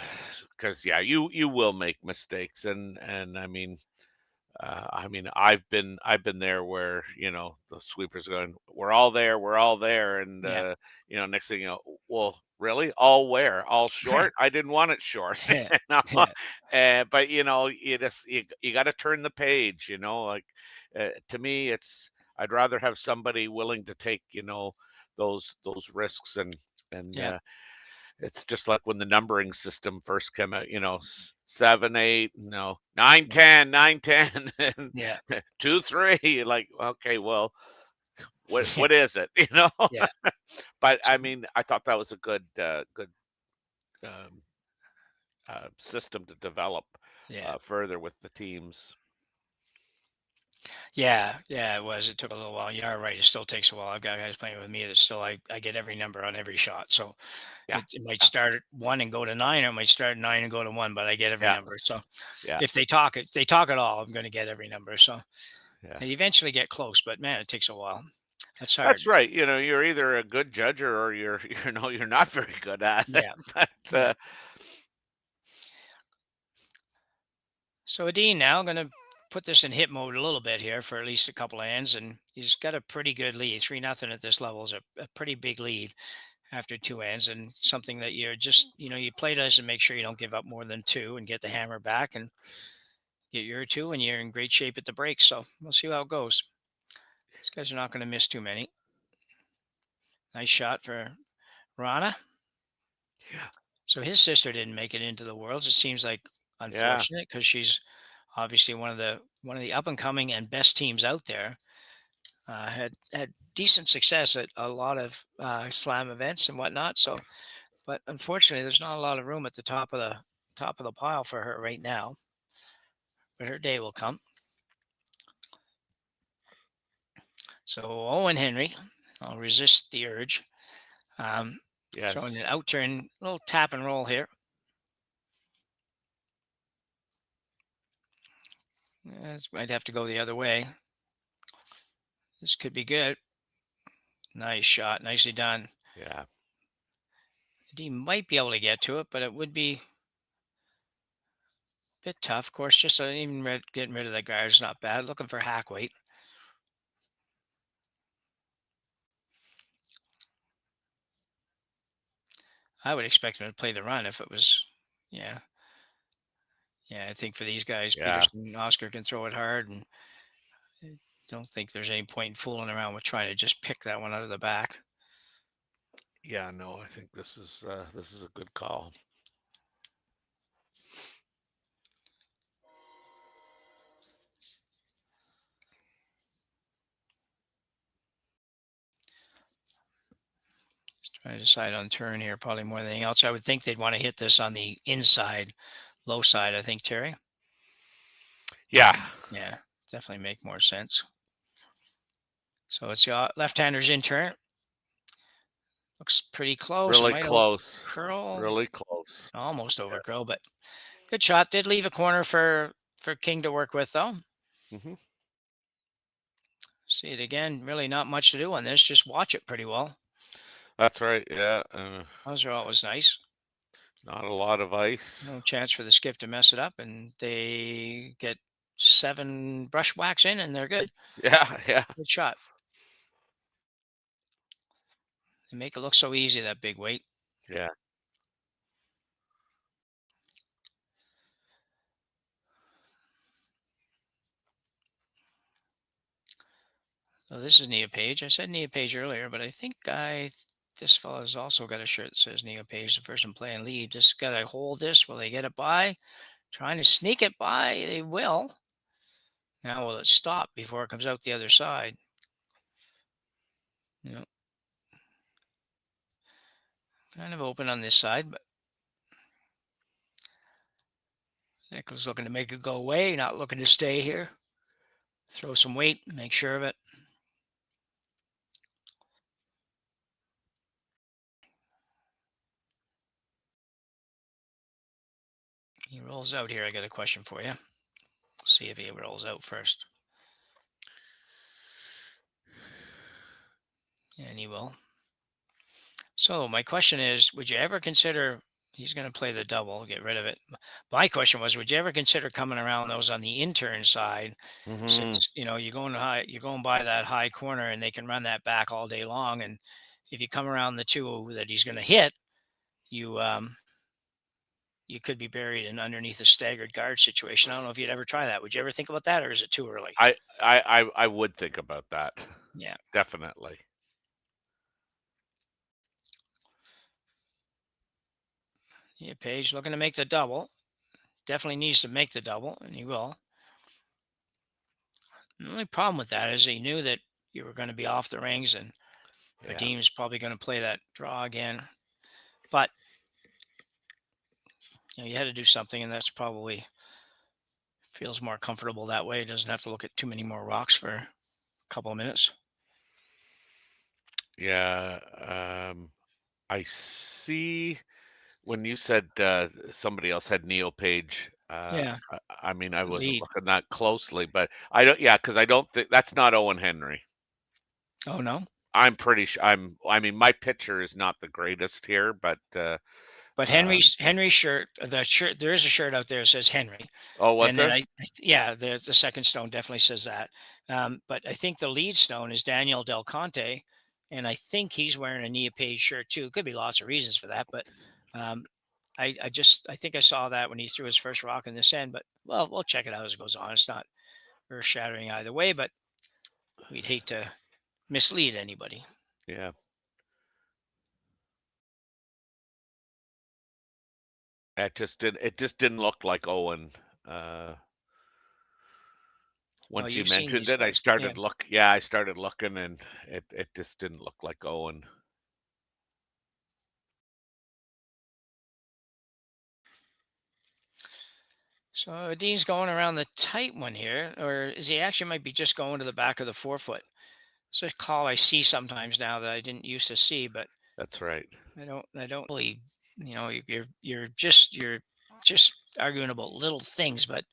Because yeah, you will make mistakes, and I've been there where the sweepers going, we're all there, and
Yeah.
next thing you know, well, really, all where, all short? I didn't want it short,
Yeah.
you know?
Yeah.
But you got to turn the page, like to me, I'd rather have somebody willing to take those risks, and
Yeah.
it's just like when the numbering system first came out, 7, 8, 9, 10, 9, 10, and
Yeah.
2, 3. Like, okay, well,
Yeah.
what is it?
Yeah.
But I mean, I thought that was a good um, system to develop
Yeah.
further with the teams.
Yeah, it was. It took a little while. You are right. It still takes a while. I've got guys playing with me that still I get every number on every shot. So
Yeah,
it might start at 1 and go to 9, or it might start at 9 and go to 1, but I get every
yeah,
number. So
yeah,
if they talk at all, I'm going to get every number. So
yeah.
they eventually get close, but man, it takes a while. That's hard.
That's right. You're either a good judger or you're you're not very good at it.
Yeah.
But
Yeah. So Edin now going to put this in hit mode a little bit here for at least a couple of hands, and he's got a pretty good lead. 3-0 at this level is a pretty big lead after 2 hands, and something that you're just you play this and make sure you don't give up more than 2 and get the hammer back and get your 2, and you're in great shape at the break. So we'll see how it goes. These guys are not going to miss too many. Nice shot for Rana.
Yeah.
So his sister didn't make it into the Worlds. It seems like unfortunate because she's obviously one of the up and coming and best teams out there. Had decent success at a lot of slam events and whatnot. So, but unfortunately, there's not a lot of room at the top of the pile for her right now. But her day will come. So Owen Henry, I'll resist the urge.
Yes.
Showing an out turn, little tap and roll here. This might have to go the other way. This could be good. Nice shot. Nicely done.
Yeah.
He might be able to get to it, but it would be a bit tough. Of course, just even getting rid of that guy is not bad. Looking for hack weight. I would expect him to play the run if it was, yeah. Yeah, I think for these guys,
Yeah.
Peterson and Oscar can throw it hard, and I don't think there's any point in fooling around with trying to just pick that one out of the back.
Yeah, no, I think this is a good call.
Just trying to decide on turn here, probably more than anything else. I would think they'd want to hit this on the inside, low side, I think, Terry.
Yeah.
Yeah, definitely make more sense. So it's left-handers in turn. Looks pretty close.
Really close.
Curl.
Really close.
Almost over curl, but good shot. Did leave a corner for King to work with, though.
Mm-hmm.
See it again. Really not much to do on this. Just watch it pretty well.
That's right. Yeah.
Those are always nice.
Not a lot of ice.
No chance for the skip to mess it up, and they get 7 brush whacks in, and they're good.
Yeah. Yeah.
Good shot. They make it look so easy, that big weight.
Yeah.
So this is Nia Page. I said Nia Page earlier, but I think this fella's also got a shirt that says Nia Page, the person playing lead. Just got to hold this. Will they get it by? Trying to sneak it by. They will. Now will it stop before it comes out the other side? Yep. Kind of open on this side, but Nicholas looking to make it go away, not looking to stay here. Throw some weight, make sure of it. He rolls out here. I got a question for you. We'll see if he rolls out first. And he will. So my question is, would you ever consider, he's going to play the double, get rid of it. My question was, would you ever consider coming around those on the intern side? Since, you're going by that high corner and they can run that back all day long. And if you come around the two that he's going to hit, you could be buried in underneath a staggered guard situation. I don't know if you'd ever try that. Would you ever think about that, or is it too early?
I would think about that.
Yeah.
Definitely.
Yeah, Page looking to make the double. Definitely needs to make the double, and he will. The only problem with that is he knew that you were going to be off the rings, and Adim's probably going to play that draw again. But you had to do something, and that's probably feels more comfortable that way. He doesn't have to look at too many more rocks for a couple of minutes.
Yeah, I see. When you said somebody else had Neo Page,
Yeah.
I mean, I wasn't
Lead.
looking that closely, but I don't. Yeah, because I don't think that's not Owen Henry.
Oh no.
I'm pretty sure. I mean, my picture is not the greatest here, but.
But Henry's shirt, the shirt, there is a shirt out there that says Henry.
Oh, was
and
there?
then the second stone definitely says that. But I think the lead stone is Daniel Del Conte, and I think he's wearing a Nia Page shirt too. Could be lots of reasons for that, but I think I saw that when he threw his first rock in this end. But well, we'll check it out as it goes on. It's not earth shattering either way, but we'd hate to mislead anybody.
Yeah. It just didn't look like Owen. Once you mentioned it, I started I started looking, and it just didn't look like Owen.
So Dean's going around the tight one here, or is he actually might be just going to the back of the forefoot? It's a call I see sometimes now that I didn't used to see, but
that's right.
I don't really, you're just arguing about little things, but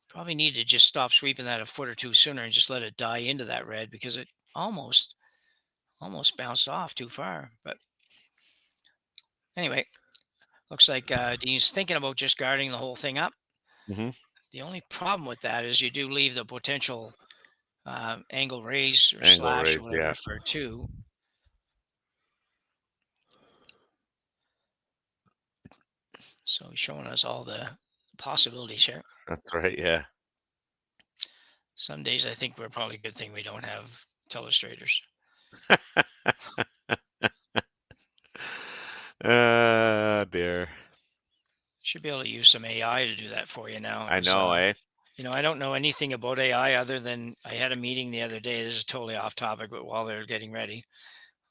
probably need to just stop sweeping that a foot or two sooner and just let it die into that red, because it almost bounced off too far. But anyway, looks like Dean's thinking about just guarding the whole thing up.
Mm-hmm.
The only problem with that is you do leave the potential angle raise or slash or whatever for two. So he's showing us all the possibilities here.
That's right, yeah.
Some days I think we're probably a good thing we don't have telestrators.
Dear.
Should be able to use some AI to do that for you now.
I know, eh?
I don't know anything about AI other than I had a meeting the other day. This is totally off topic, but while they're getting ready,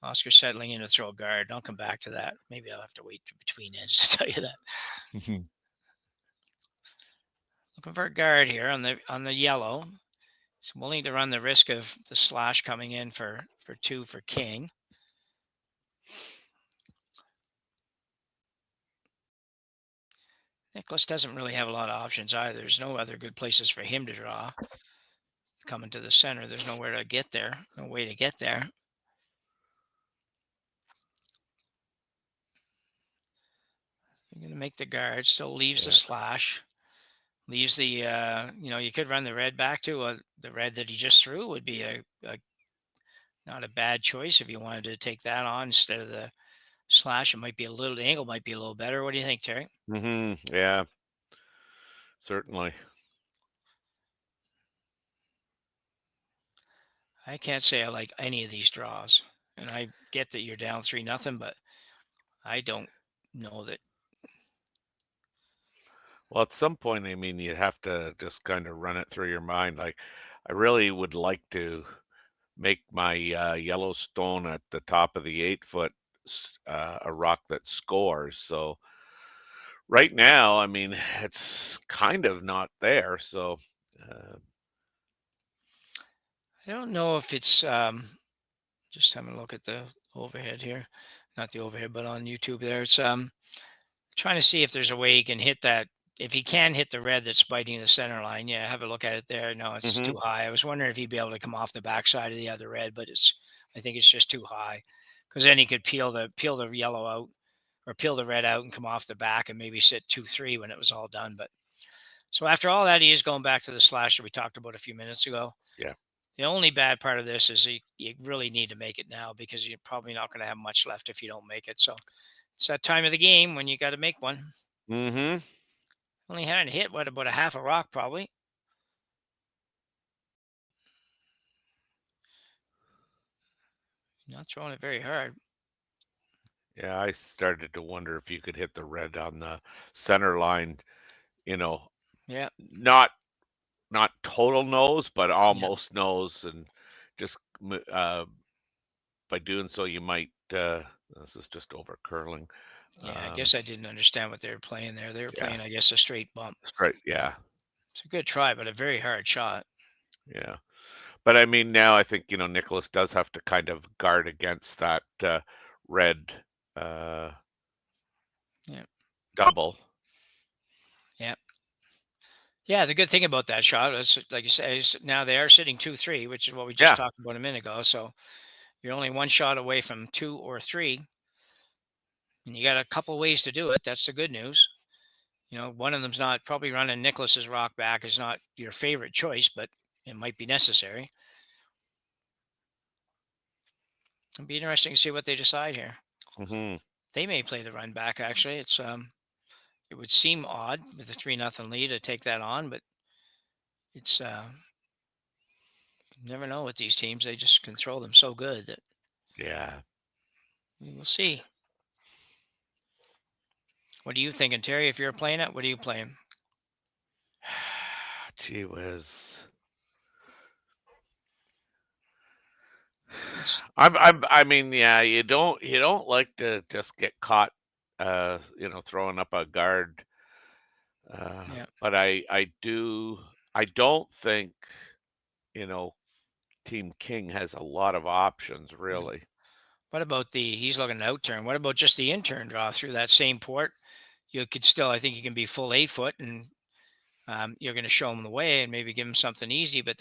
Oscar's settling in to throw a guard. I'll come back to that. Maybe I'll have to wait between ends to tell you that. Looking for a guard here on the yellow. He's willing to run the risk of the slash coming in for two for king. Niklas doesn't really have a lot of options either. There's no other good places for him to draw. Coming to the center, there's nowhere to get there. No way to get there. You're going to make the guard. Still leaves the slash. Leaves the, you could run the red back to the red that he just threw would be a not a bad choice if you wanted to take that on instead of the slash. It might be the angle might be a little better. What do you think, Terry?
Mm-hmm. Yeah, certainly.
I can't say I like any of these draws, and I get that you're down 3-0, but I don't know that.
Well, at some point, I mean, you have to just kind of run it through your mind. Like, I really would like to make my Yellowstone at the top of the 8-foot a rock that scores. So right now, I mean, it's kind of not there. So
I don't know if it's just having a look at the overhead here, not the overhead, but on YouTube there. It's trying to see if there's a way he can hit that. If he can hit the red that's biting the center line, have a look at it there. No, it's too high. I was wondering if he'd be able to come off the backside of the other red, but I think it's just too high, because then he could peel the yellow out or peel the red out and come off the back and maybe sit 2-3 when it was all done. But so after all that, he is going back to the slasher we talked about a few minutes ago.
Yeah.
The only bad part of this is you really need to make it now, because you're probably not going to have much left if you don't make it. So it's that time of the game when you got to make one.
Mm-hmm.
Only hadn't hit, about a half a rock probably. Not throwing it very hard.
Yeah, I started to wonder if you could hit the red on the center line,
Yeah.
Not total nose, but almost nose, and just by doing so, you might. This is just over curling.
Yeah, I guess I didn't understand what they were playing there. They were
Yeah.
playing, I guess, a straight bump.
Straight, yeah.
It's a good try, but a very hard shot.
Yeah. But I mean, now I think, Niklas does have to kind of guard against that red double.
Yeah. Yeah, the good thing about that shot is, like you say, is now they are sitting 2-3, which is what we just talked about a minute ago. So you're only one shot away from 2 or 3. And you got a couple ways to do it. That's the good news. One of them's not probably running Niklas's rock back is not your favorite choice, but it might be necessary. It'll be interesting to see what they decide here.
Mm-hmm.
They may play the run back. Actually, it would seem odd with a 3-0 lead to take that on, but it's you never know with these teams. They just control them so good that we'll see. What are you thinking, Terry? If you're playing it, what are you playing?
Gee whiz. I mean, yeah, you don't like to just get caught, throwing up a guard. But I don't think, Team King has a lot of options, really.
What about he's looking at outturn. What about just the in-turn draw through that same port? You could still, I think you can be full 8 foot, and you're going to show him the way and maybe give him something easy, but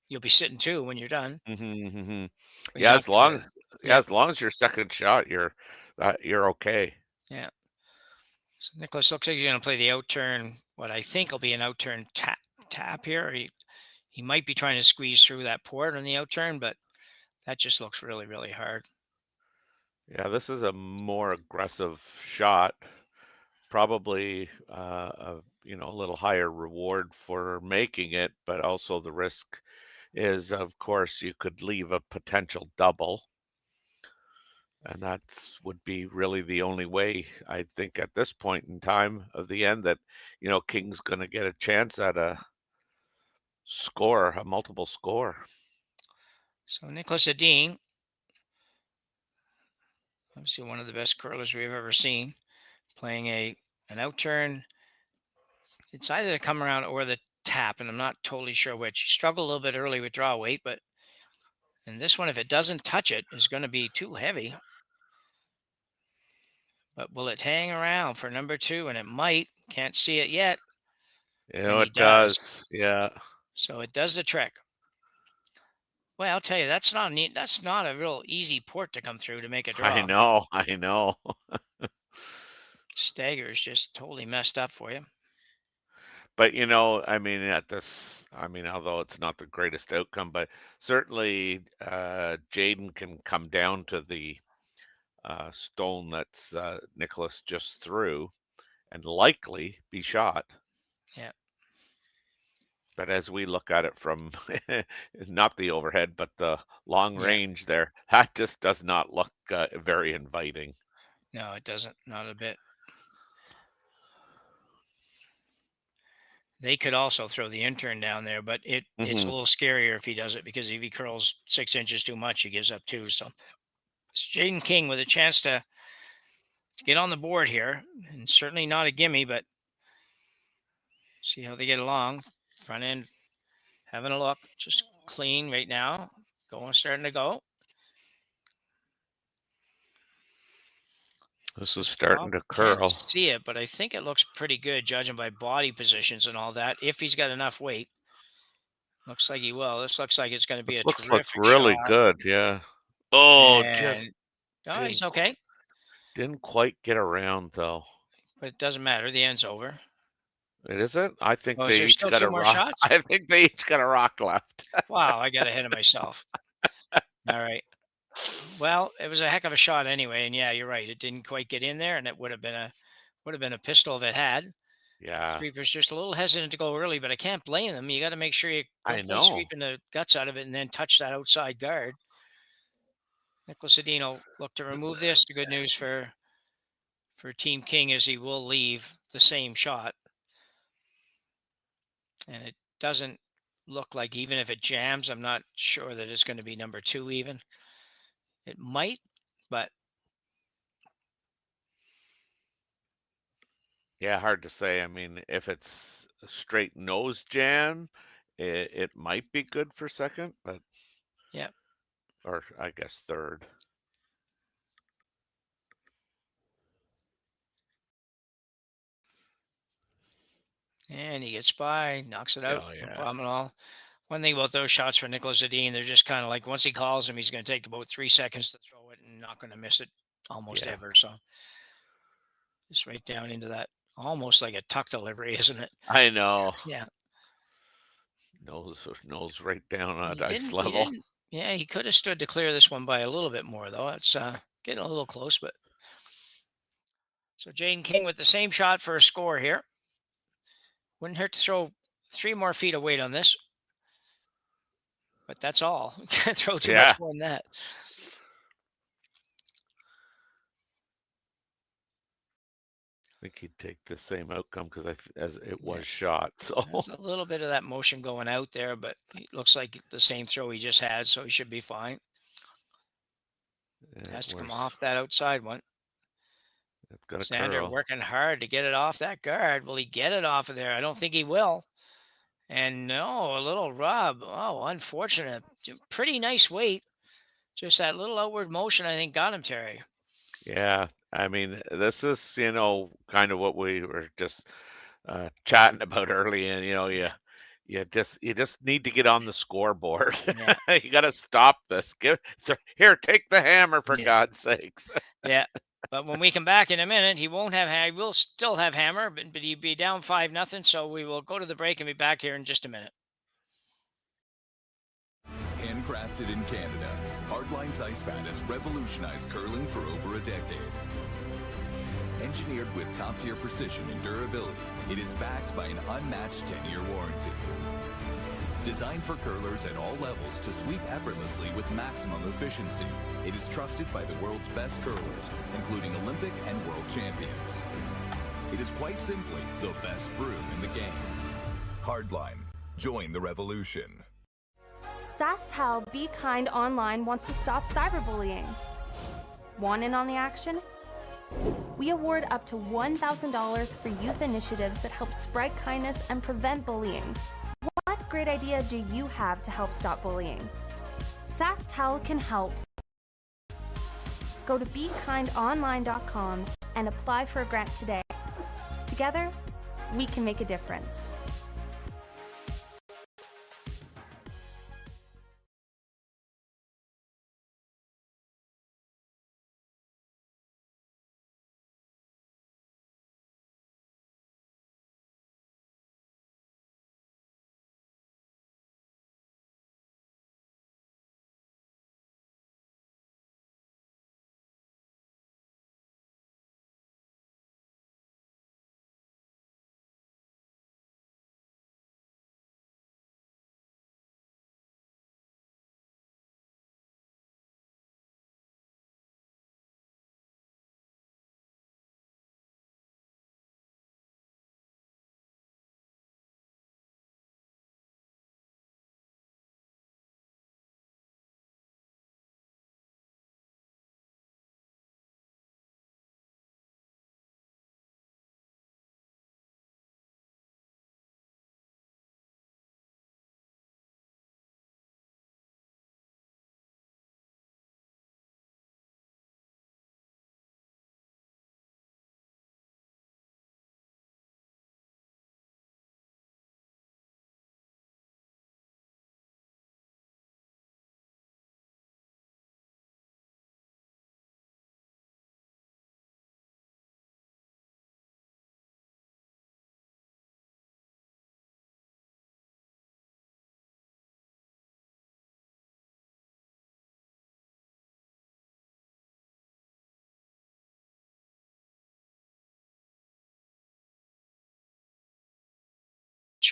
you'll be sitting 2 when you're done.
Mm-hmm, mm-hmm.
He's
Yeah,
not
as long
gonna-
as long as your second shot, you're okay.
Yeah. So Niklas looks like he's going to play the outturn. What I think will be an outturn tap here. He might be trying to squeeze through that port on the outturn, but that just looks really, really hard.
Yeah, this is a more aggressive shot. Probably a little higher reward for making it, but also the risk is, of course, you could leave a potential double. And that would be really the only way, I think, at this point in time of the end, that, King's going to get a chance at a multiple score.
So Niklas Edin, obviously one of the best curlers we've ever seen, playing an outturn. It's either the come around or the tap, and I'm not totally sure which. He struggled a little bit early with draw weight, but in this one, if it doesn't touch it, is going to be too heavy. But will it hang around for number 2? And it might. Can't see it yet.
It does. Yeah.
So it does the trick. Well, I'll tell you, that's not neat. That's not a real easy port to come through to make a draw.
I know.
Stagger is just totally messed up for you.
But I mean, although it's not the greatest outcome, but certainly Jayden can come down to the stone that's Niklas just threw and likely be shot.
Yeah.
But as we look at it from not the overhead, but the long range there, that just does not look very inviting.
No, it doesn't. Not a bit. They could also throw the in-turn down there, but it's a little scarier if he does it, because if he curls 6 inches too much, he gives up 2. So it's Jayden King with a chance to get on the board here, and certainly not a gimme, but see how they get along. Front end having a look, just clean right now. Starting to go.
This is starting to curl.
Can't see it, but I think it looks pretty good, judging by body positions and all that. If he's got enough weight, looks like he will. This looks like it's going to be a terrific
really
shot.
good. Yeah. Oh, just
And oh,
didn't
he's okay,
didn't quite get around though.
but it doesn't matter. The end's over.
It isn't? I think
Oh, is
they
there
each
still
got
two
a
more
rock.
shots?
I think they each got a rock left.
Wow, I got ahead of myself. All right. Well, it was a heck of a shot anyway, and yeah, you're right. It didn't quite get in there, and it would have been a pistol if it had.
Yeah,
Sweeper's just a little hesitant to go early, but I can't blame them. You got to make sure you
I
don't play
know.
sweeping the guts out of it and then touch that outside guard. Niklas Edin will look to remove this. The good news for Team King is he will leave the same shot, and it doesn't look like even if it jams, I'm not sure that it's going to be number 2 even. It might, but
Yeah, hard to say. I mean, if it's a straight nose jam, it might be good for second, but
yeah.
or I guess third.
And he gets by, knocks it out,
Oh
no
yeah,
problem at all. One thing about those shots for Niklas Edin, they're just kind of like once he calls him, he's going to take about 3 seconds to throw it and not going to miss it almost
yeah.
ever. So just right down into that, almost like a tuck delivery, isn't it?
I know.
Yeah.
Nose right down
He
on ice
didn't. He
level.
didn't. Yeah, he could have stood to clear this one by a little bit more, though. It's getting a little close, but so Jayden King with the same shot for a score here. Wouldn't hurt to throw 3 more feet of weight on this, but that's all. Can't throw too
Yeah.
much more than that.
I think he'd take the same outcome because as it was shot. So
There's a little bit of that motion going out there, but it looks like the same throw he just had, so he should be fine.
it
Has to come
was-
off that outside one.
It's got a
Sander
curl.
working hard to get it off that guard. Will he get it off of there? I don't think he will. And no, a little rub. Oh, unfortunate. Pretty nice weight. Just that little outward motion, I think, got him, Terry.
Yeah, I mean, this is kind of what we were just chatting about early, and you just need to get on the scoreboard.
Yeah.
You got to stop this. Here, take the hammer for
Yeah.
God's sakes.
Yeah. But when we come back in a minute, he won't have. He will still have hammer, but he'd be down 5-0. So we will go to the break and be back here in just a minute.
Handcrafted in Canada, Hardline's Ice Pad has revolutionized curling for over a decade. Engineered with top-tier precision and durability, it is backed by an unmatched 10-year warranty. Designed for curlers at all levels to sweep effortlessly with maximum efficiency, it is trusted by the world's best curlers, including Olympic and world champions. It is quite simply the best broom in the game. Hardline. Join the revolution.
Sasktel Be Kind Online wants to stop cyberbullying. Want in on the action? We award up to $1,000 for youth initiatives that help spread kindness and prevent bullying. What great idea do you have to help stop bullying? Sasktel can help. Go to BeKindOnline.com and apply for a grant today. Together, we can make a difference.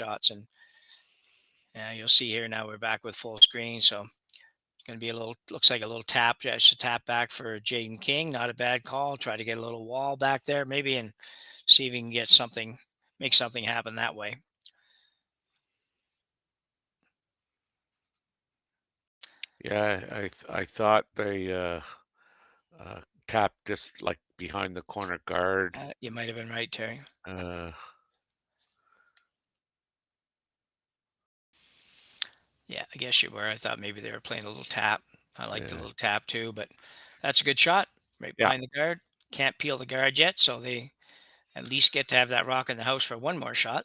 shots. And you'll see here now we're back with full screen. So it's going to be looks like a little tap, just a tap back for Jayden King. Not a bad call. Try to get a little wall back there maybe and see if we can get something, make something happen that way.
Yeah, I thought they tapped just like behind the corner guard.
You might have been right, Terry. Yeah, I guess you were. I thought maybe they were playing a little tap. I like the little tap too, but that's a good shot right behind the guard. Can't peel the guard yet, so they at least get to have that rock in the house for one more shot.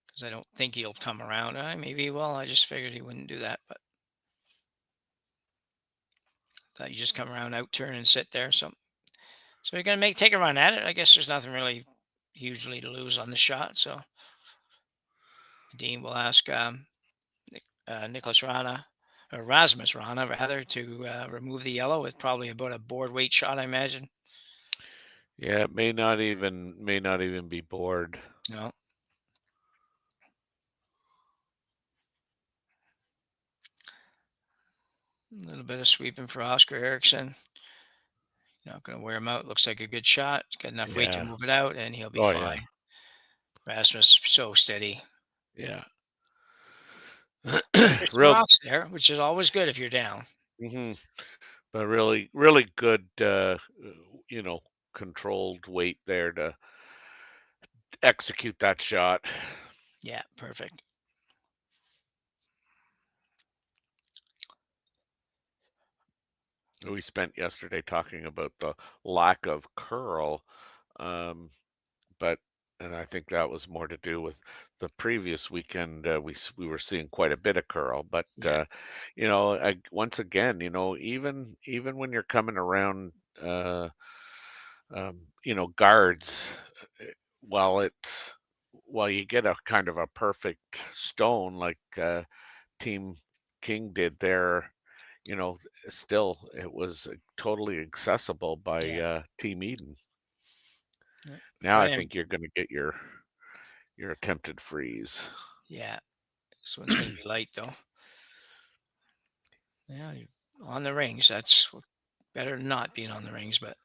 Because I don't think he'll come around. Maybe he will. I just figured he wouldn't do that, but thought you just come around, out turn, and sit there. So you're gonna take a run at it. I guess there's nothing really hugely to lose on the shot. So Dean will ask Niklas Rana, or Rasmus Rana rather, to remove the yellow with probably about a board weight shot, I imagine.
Yeah, it may not even be board.
No. A little bit of sweeping for Oscar Eriksson. Not going to wear him out. Looks like a good shot. Got enough weight to move it out, and he'll be fine. Yeah. Rasmus so steady.
Yeah.
Real rocks there, which is always good if you're down.
Mm-hmm. But really, really good, controlled weight there to execute that shot.
Yeah, perfect.
We spent yesterday talking about the lack of curl, and I think that was more to do with the previous weekend. We were seeing quite a bit of curl, but once again, even when you're coming around, guards, while you get a kind of a perfect stone like Team King did there, still it was totally accessible by Team Eden. Yeah. Now I think you're going to get your attempted freeze.
Yeah, this one's going to be light though. Yeah, on the rings. That's better than not being on the rings. But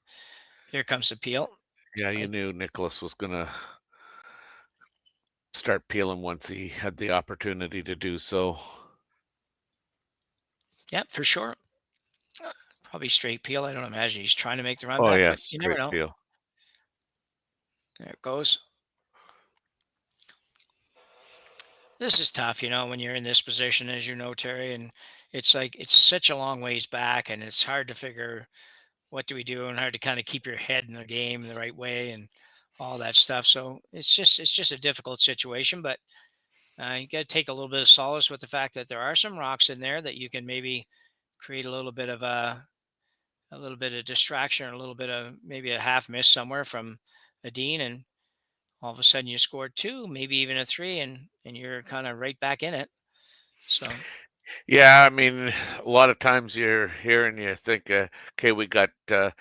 here comes the peel.
Yeah, you knew Niklas was going to start peeling once he had the opportunity to do so.
Yeah, for sure. Probably straight peel. I don't imagine he's trying to make the run
back.
But
yeah,
you never know.
Peel.
There it goes. This is tough, when you're in this position, as you know, Terry, and it's such a long ways back, and it's hard to figure what do we do, and hard to kind of keep your head in the game the right way and all that stuff. So it's just a difficult situation, but you got to take a little bit of solace with the fact that there are some rocks in there that you can maybe create a little bit of distraction, or a little bit of maybe a half miss somewhere from Edin, and all of a sudden you scored 2, maybe even a 3, and you're kind of right back in it. So.
Yeah, I mean, a lot of times you're here and you think, okay, we got 5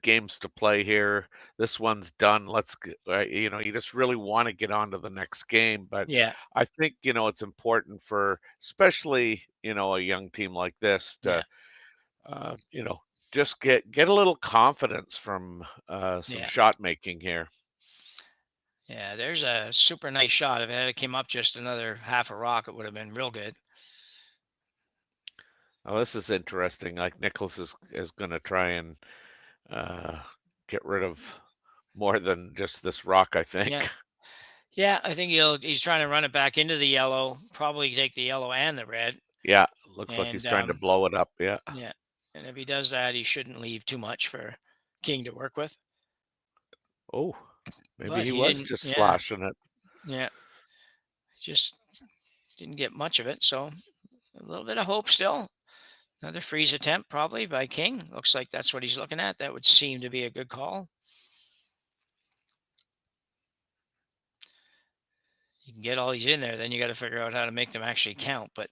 games to play here. This one's done. Let's you just really want to get on to the next game. But
yeah,
I think it's important for, especially a young team like this to just get a little confidence from some shot making here.
Yeah, there's a super nice shot. If it had came up just another half a rock, it would have been real good.
Oh, this is interesting. Like Niklas is going to try and get rid of more than just this rock, I think.
Yeah, I think he's trying to run it back into the yellow. Probably take the yellow and the red.
Yeah, looks like he's trying to blow it up. Yeah.
Yeah, and if he does that, he shouldn't leave too much for King to work with.
Oh. Maybe he was just slashing it.
Yeah. Just didn't get much of it. So a little bit of hope still. Another freeze attempt probably by King. Looks like that's what he's looking at. That would seem to be a good call. You can get all these in there. Then you got to figure out how to make them actually count. But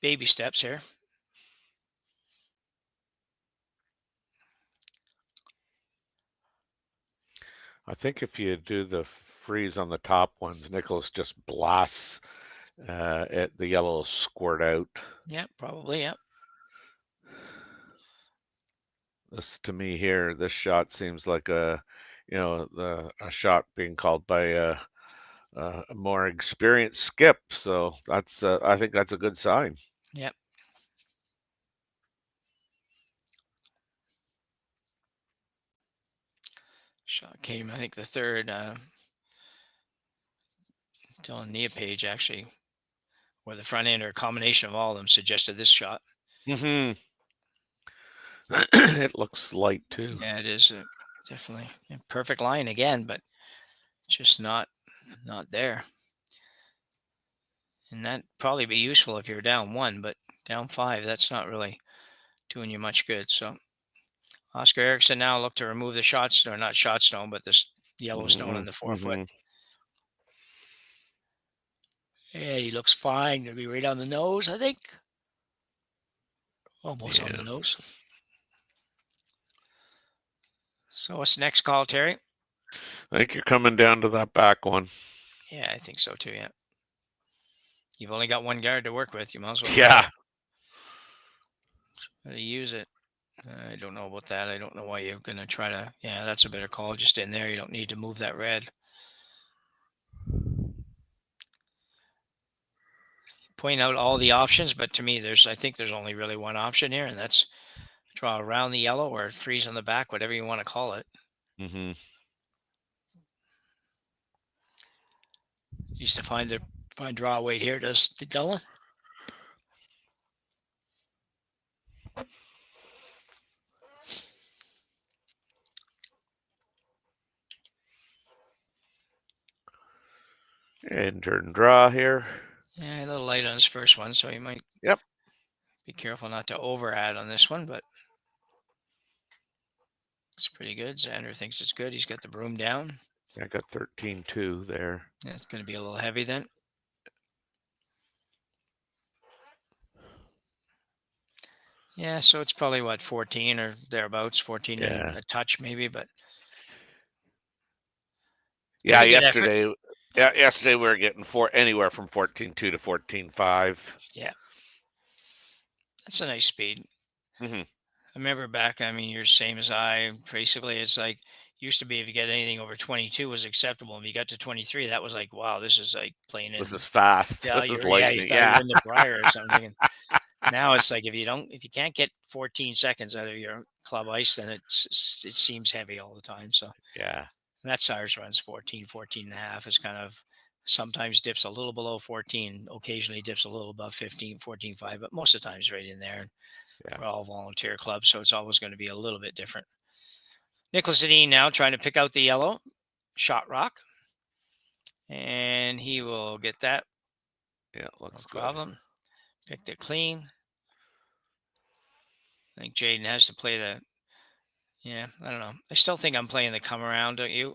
baby steps here.
I think if you do the freeze on the top ones, Nicholas just blasts the yellow squirt out.
Yeah, probably. Yeah.
This to me here, this shot seems like a shot being called by a more experienced skip. So that's I think that's a good sign.
Yep. Shot came, I think, the third. Dylan Neopage actually, or the front end or a combination of all of them suggested this shot.
Mm-hmm. It looks light too.
Yeah, it is definitely a perfect line again, but just not there. And that probably be useful if you're down 1, but down 5, that's not really doing you much good. So Oscar Eriksson now look to remove the shots, or not shot stone, but this yellow stone in the 4-foot. Yeah, he looks fine. Gonna be right on the nose, I think. Almost on the nose. So what's the next call, Terry?
I think you're coming down to that back one.
Yeah, I think so too, yeah. You've only got one guard to work with. You might as well.
Yeah.
Try to use it. I don't know about that. I don't know why you're going to try to. Yeah, that's a better call. Just in there. You don't need to move that red. Point out all the options, but to me, I think there's only really one option here, and that's draw around the yellow or freeze on the back, whatever you want to call it.
Mm-hmm.
Used to find draw weight here, does Dylan?
And turn draw here.
Yeah, a little light on his first one, so he might be careful not to over add on this one, but it's pretty good. Xander thinks it's good. He's got the broom down.
I got 13-2 there.
Yeah, it's going to be a little heavy then. Yeah, so it's probably, 14 or thereabouts, 14 and a touch maybe, but...
Yeah, yesterday we were getting anywhere from 14.2 to 14.5.
Yeah. That's a nice speed.
Mm-hmm.
I remember back, you're same as I. Basically, it's like, used to be if you get anything over 22 was acceptable. If you got to 23, that was like, wow, this is like playing in.
This is fast.
Yeah,
this is
lightning. You thought you were in the Briar or something. And now it's like, if you can't get 14 seconds out of your club ice, then it seems heavy all the time. So
yeah.
And that ours runs 14 and a half. Is kind of sometimes dips a little below 14, occasionally dips a little above 15, 14.5, but most of the time it's right in there.
Yeah.
We're all volunteer clubs, so it's always going to be a little bit different. Niklas Edin now trying to pick out the yellow shot rock, and he will get that.
Yeah, looks
no problem. Picked it clean. I think Jayden has to play the. Yeah, I don't know. I still think I'm playing the come around, don't you?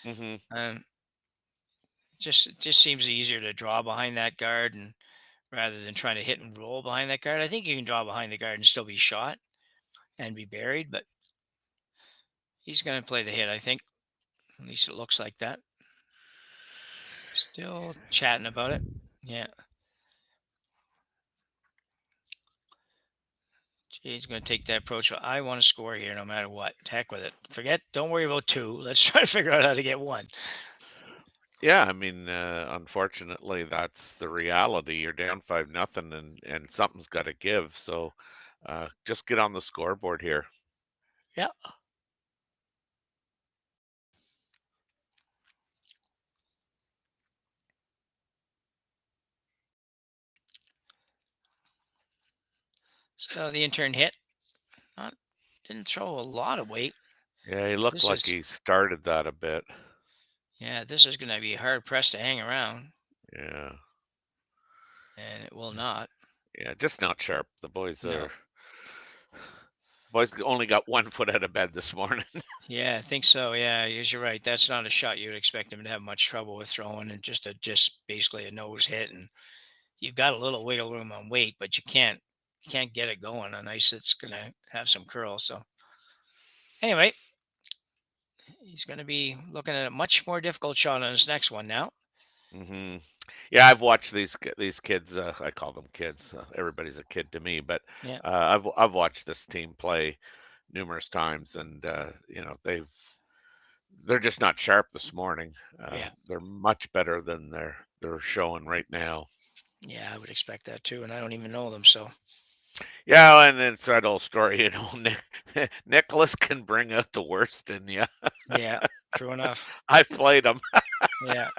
Mm-hmm.
Just seems easier to draw behind that guard, and rather than trying to hit and roll behind that guard. I think you can draw behind the guard and still be shot and be buried, but he's going to play the hit, I think. At least it looks like that. Still chatting about it. Yeah. Jay's going to take that approach. I want to score here no matter what. Heck with it. Don't worry about 2. Let's try to figure out how to get 1.
Yeah, unfortunately, that's the reality. You're down 5-0, and something's got to give. So just get on the scoreboard here.
Yeah. So the intern hit. Didn't throw a lot of weight.
Yeah, he looked like he started that a bit.
Yeah, this is going to be hard pressed to hang around.
Yeah.
And it will not.
Yeah, just not sharp. The boys only got 1 foot out of bed this morning.
Yeah, I think so. Yeah, you're right. That's not a shot you'd expect him to have much trouble with throwing, and just basically a nose hit. And you've got a little wiggle room on weight, but you can't get it going on ice. It's going to have some curl. So anyway, he's going to be looking at a much more difficult shot on his next one now.
Mm-hmm. Yeah, I've watched these kids. I call them kids. Everybody's a kid to me, but
Yeah.
I've watched this team play numerous times, and they're just not sharp this morning. They're much better than they're showing right now.
Yeah, I would expect that too, and I don't even know them, so.
Yeah, and it's that old story, Nicholas can bring out the worst in you.
Yeah, true enough.
I've played him.
Yeah.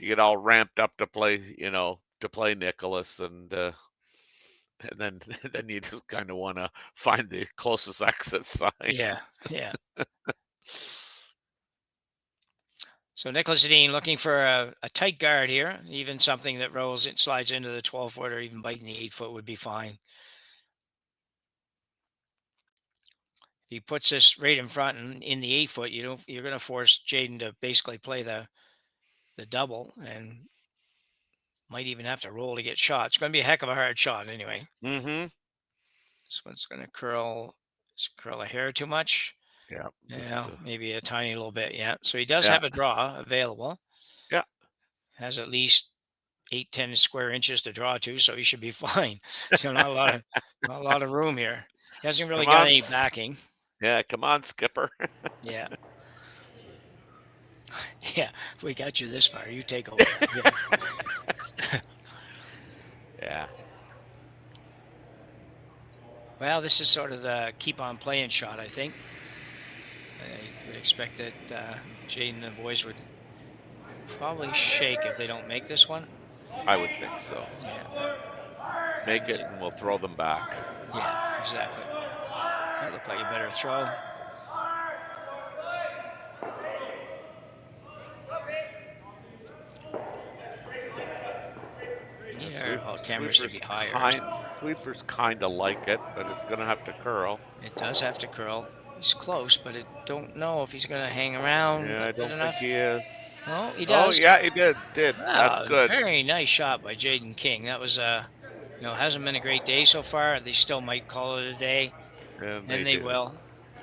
You get all ramped up to play, Nicholas, and then you just kind of want to find the closest exit sign.
Yeah. So Niklas Edin looking for a tight guard here. Even something that slides into the 12-foot or even biting the 8-foot would be fine. If he puts this right in front and in the 8-foot, you're going to force Jayden to basically play the double and might even have to roll to get shot. It's going to be a heck of a hard shot anyway.
Mm-hmm.
This one's going to curl a hair too much.
Yeah,
maybe a tiny little bit. Yeah, so he does have a draw available.
Yeah,
has at least 8-10 square inches to draw to, so he should be fine. So not a lot of room here. He hasn't really got any backing.
Yeah, come on, skipper.
Yeah. Yeah, we got you this far. You take over.
Yeah.
Well, this is sort of the keep on playing shot, I think. I would expect that Jayden and the boys would probably shake if they don't make this one.
I would think so.
Yeah.
Make it and we'll throw them back.
Yeah, exactly. That looked like a better throw. Cameras to be higher.
Sweepers kind of like it, but it's going to have to curl.
It does have to curl. He's close, but I don't know if he's going to hang around.
Yeah, I don't think he is.
Oh, he does.
Oh, yeah, he did.
Wow,
that's good.
Very nice shot by Jayden King. That was, hasn't been a great day so far. They still might call it a day, and they will.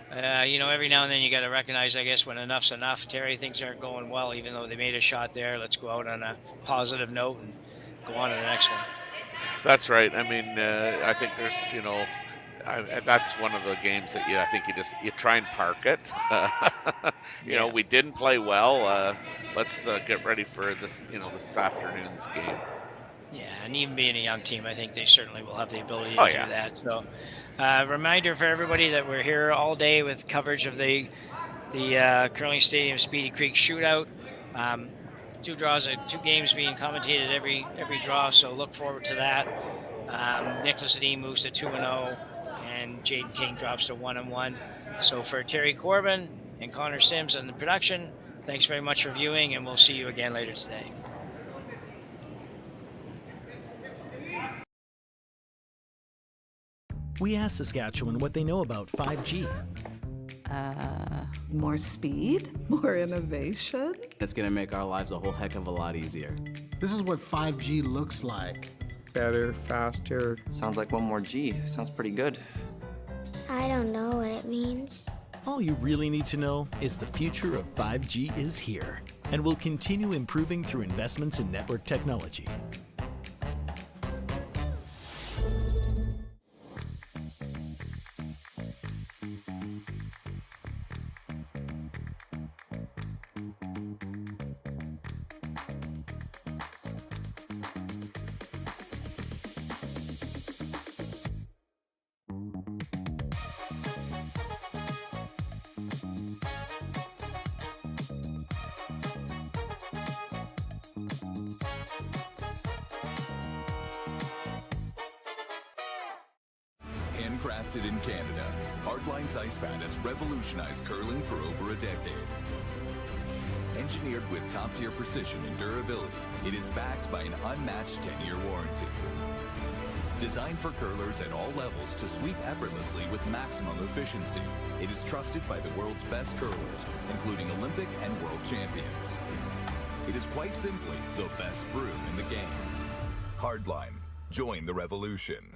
Every now and then you got to recognize, I guess, when enough's enough. Terry, things aren't going well, even though they made a shot there. Let's go out on a positive note and go on to the next one.
That's right. I mean, I think there's, that's one of the games that I think you try and park it. We didn't play well. Let's get ready for this, this afternoon's game.
Yeah, and even being a young team, I think they certainly will have the ability to do that. So, reminder for everybody that we're here all day with coverage of the Curling Stadium Speedy Creek Shootout. 2 games being commentated every draw, so look forward to that. Niklas Edin moves to 2-0, and Jayden King drops to 1-1. So for Terry Corbin and Connor Sims and the production, thanks very much for viewing, and we'll see you again later today.
We asked Saskatchewan what they know about 5G.
More speed, more innovation.
It's going to make our lives a whole heck of a lot easier.
This is what 5G looks like.
Better, faster.
Sounds like one more G. Sounds pretty good.
I don't know what it means.
All you really need to know is the future of 5G is here and will continue improving through investments in network technology.
Handcrafted in Canada, Hardline's ice pad has revolutionized curling for over a decade. Engineered with top-tier precision and durability, it is backed by an unmatched 10-year warranty. Designed for curlers at all levels to sweep effortlessly with maximum efficiency, it is trusted by the world's best curlers, including Olympic and world champions. It is quite simply the best broom in the game. Hardline. Join the revolution.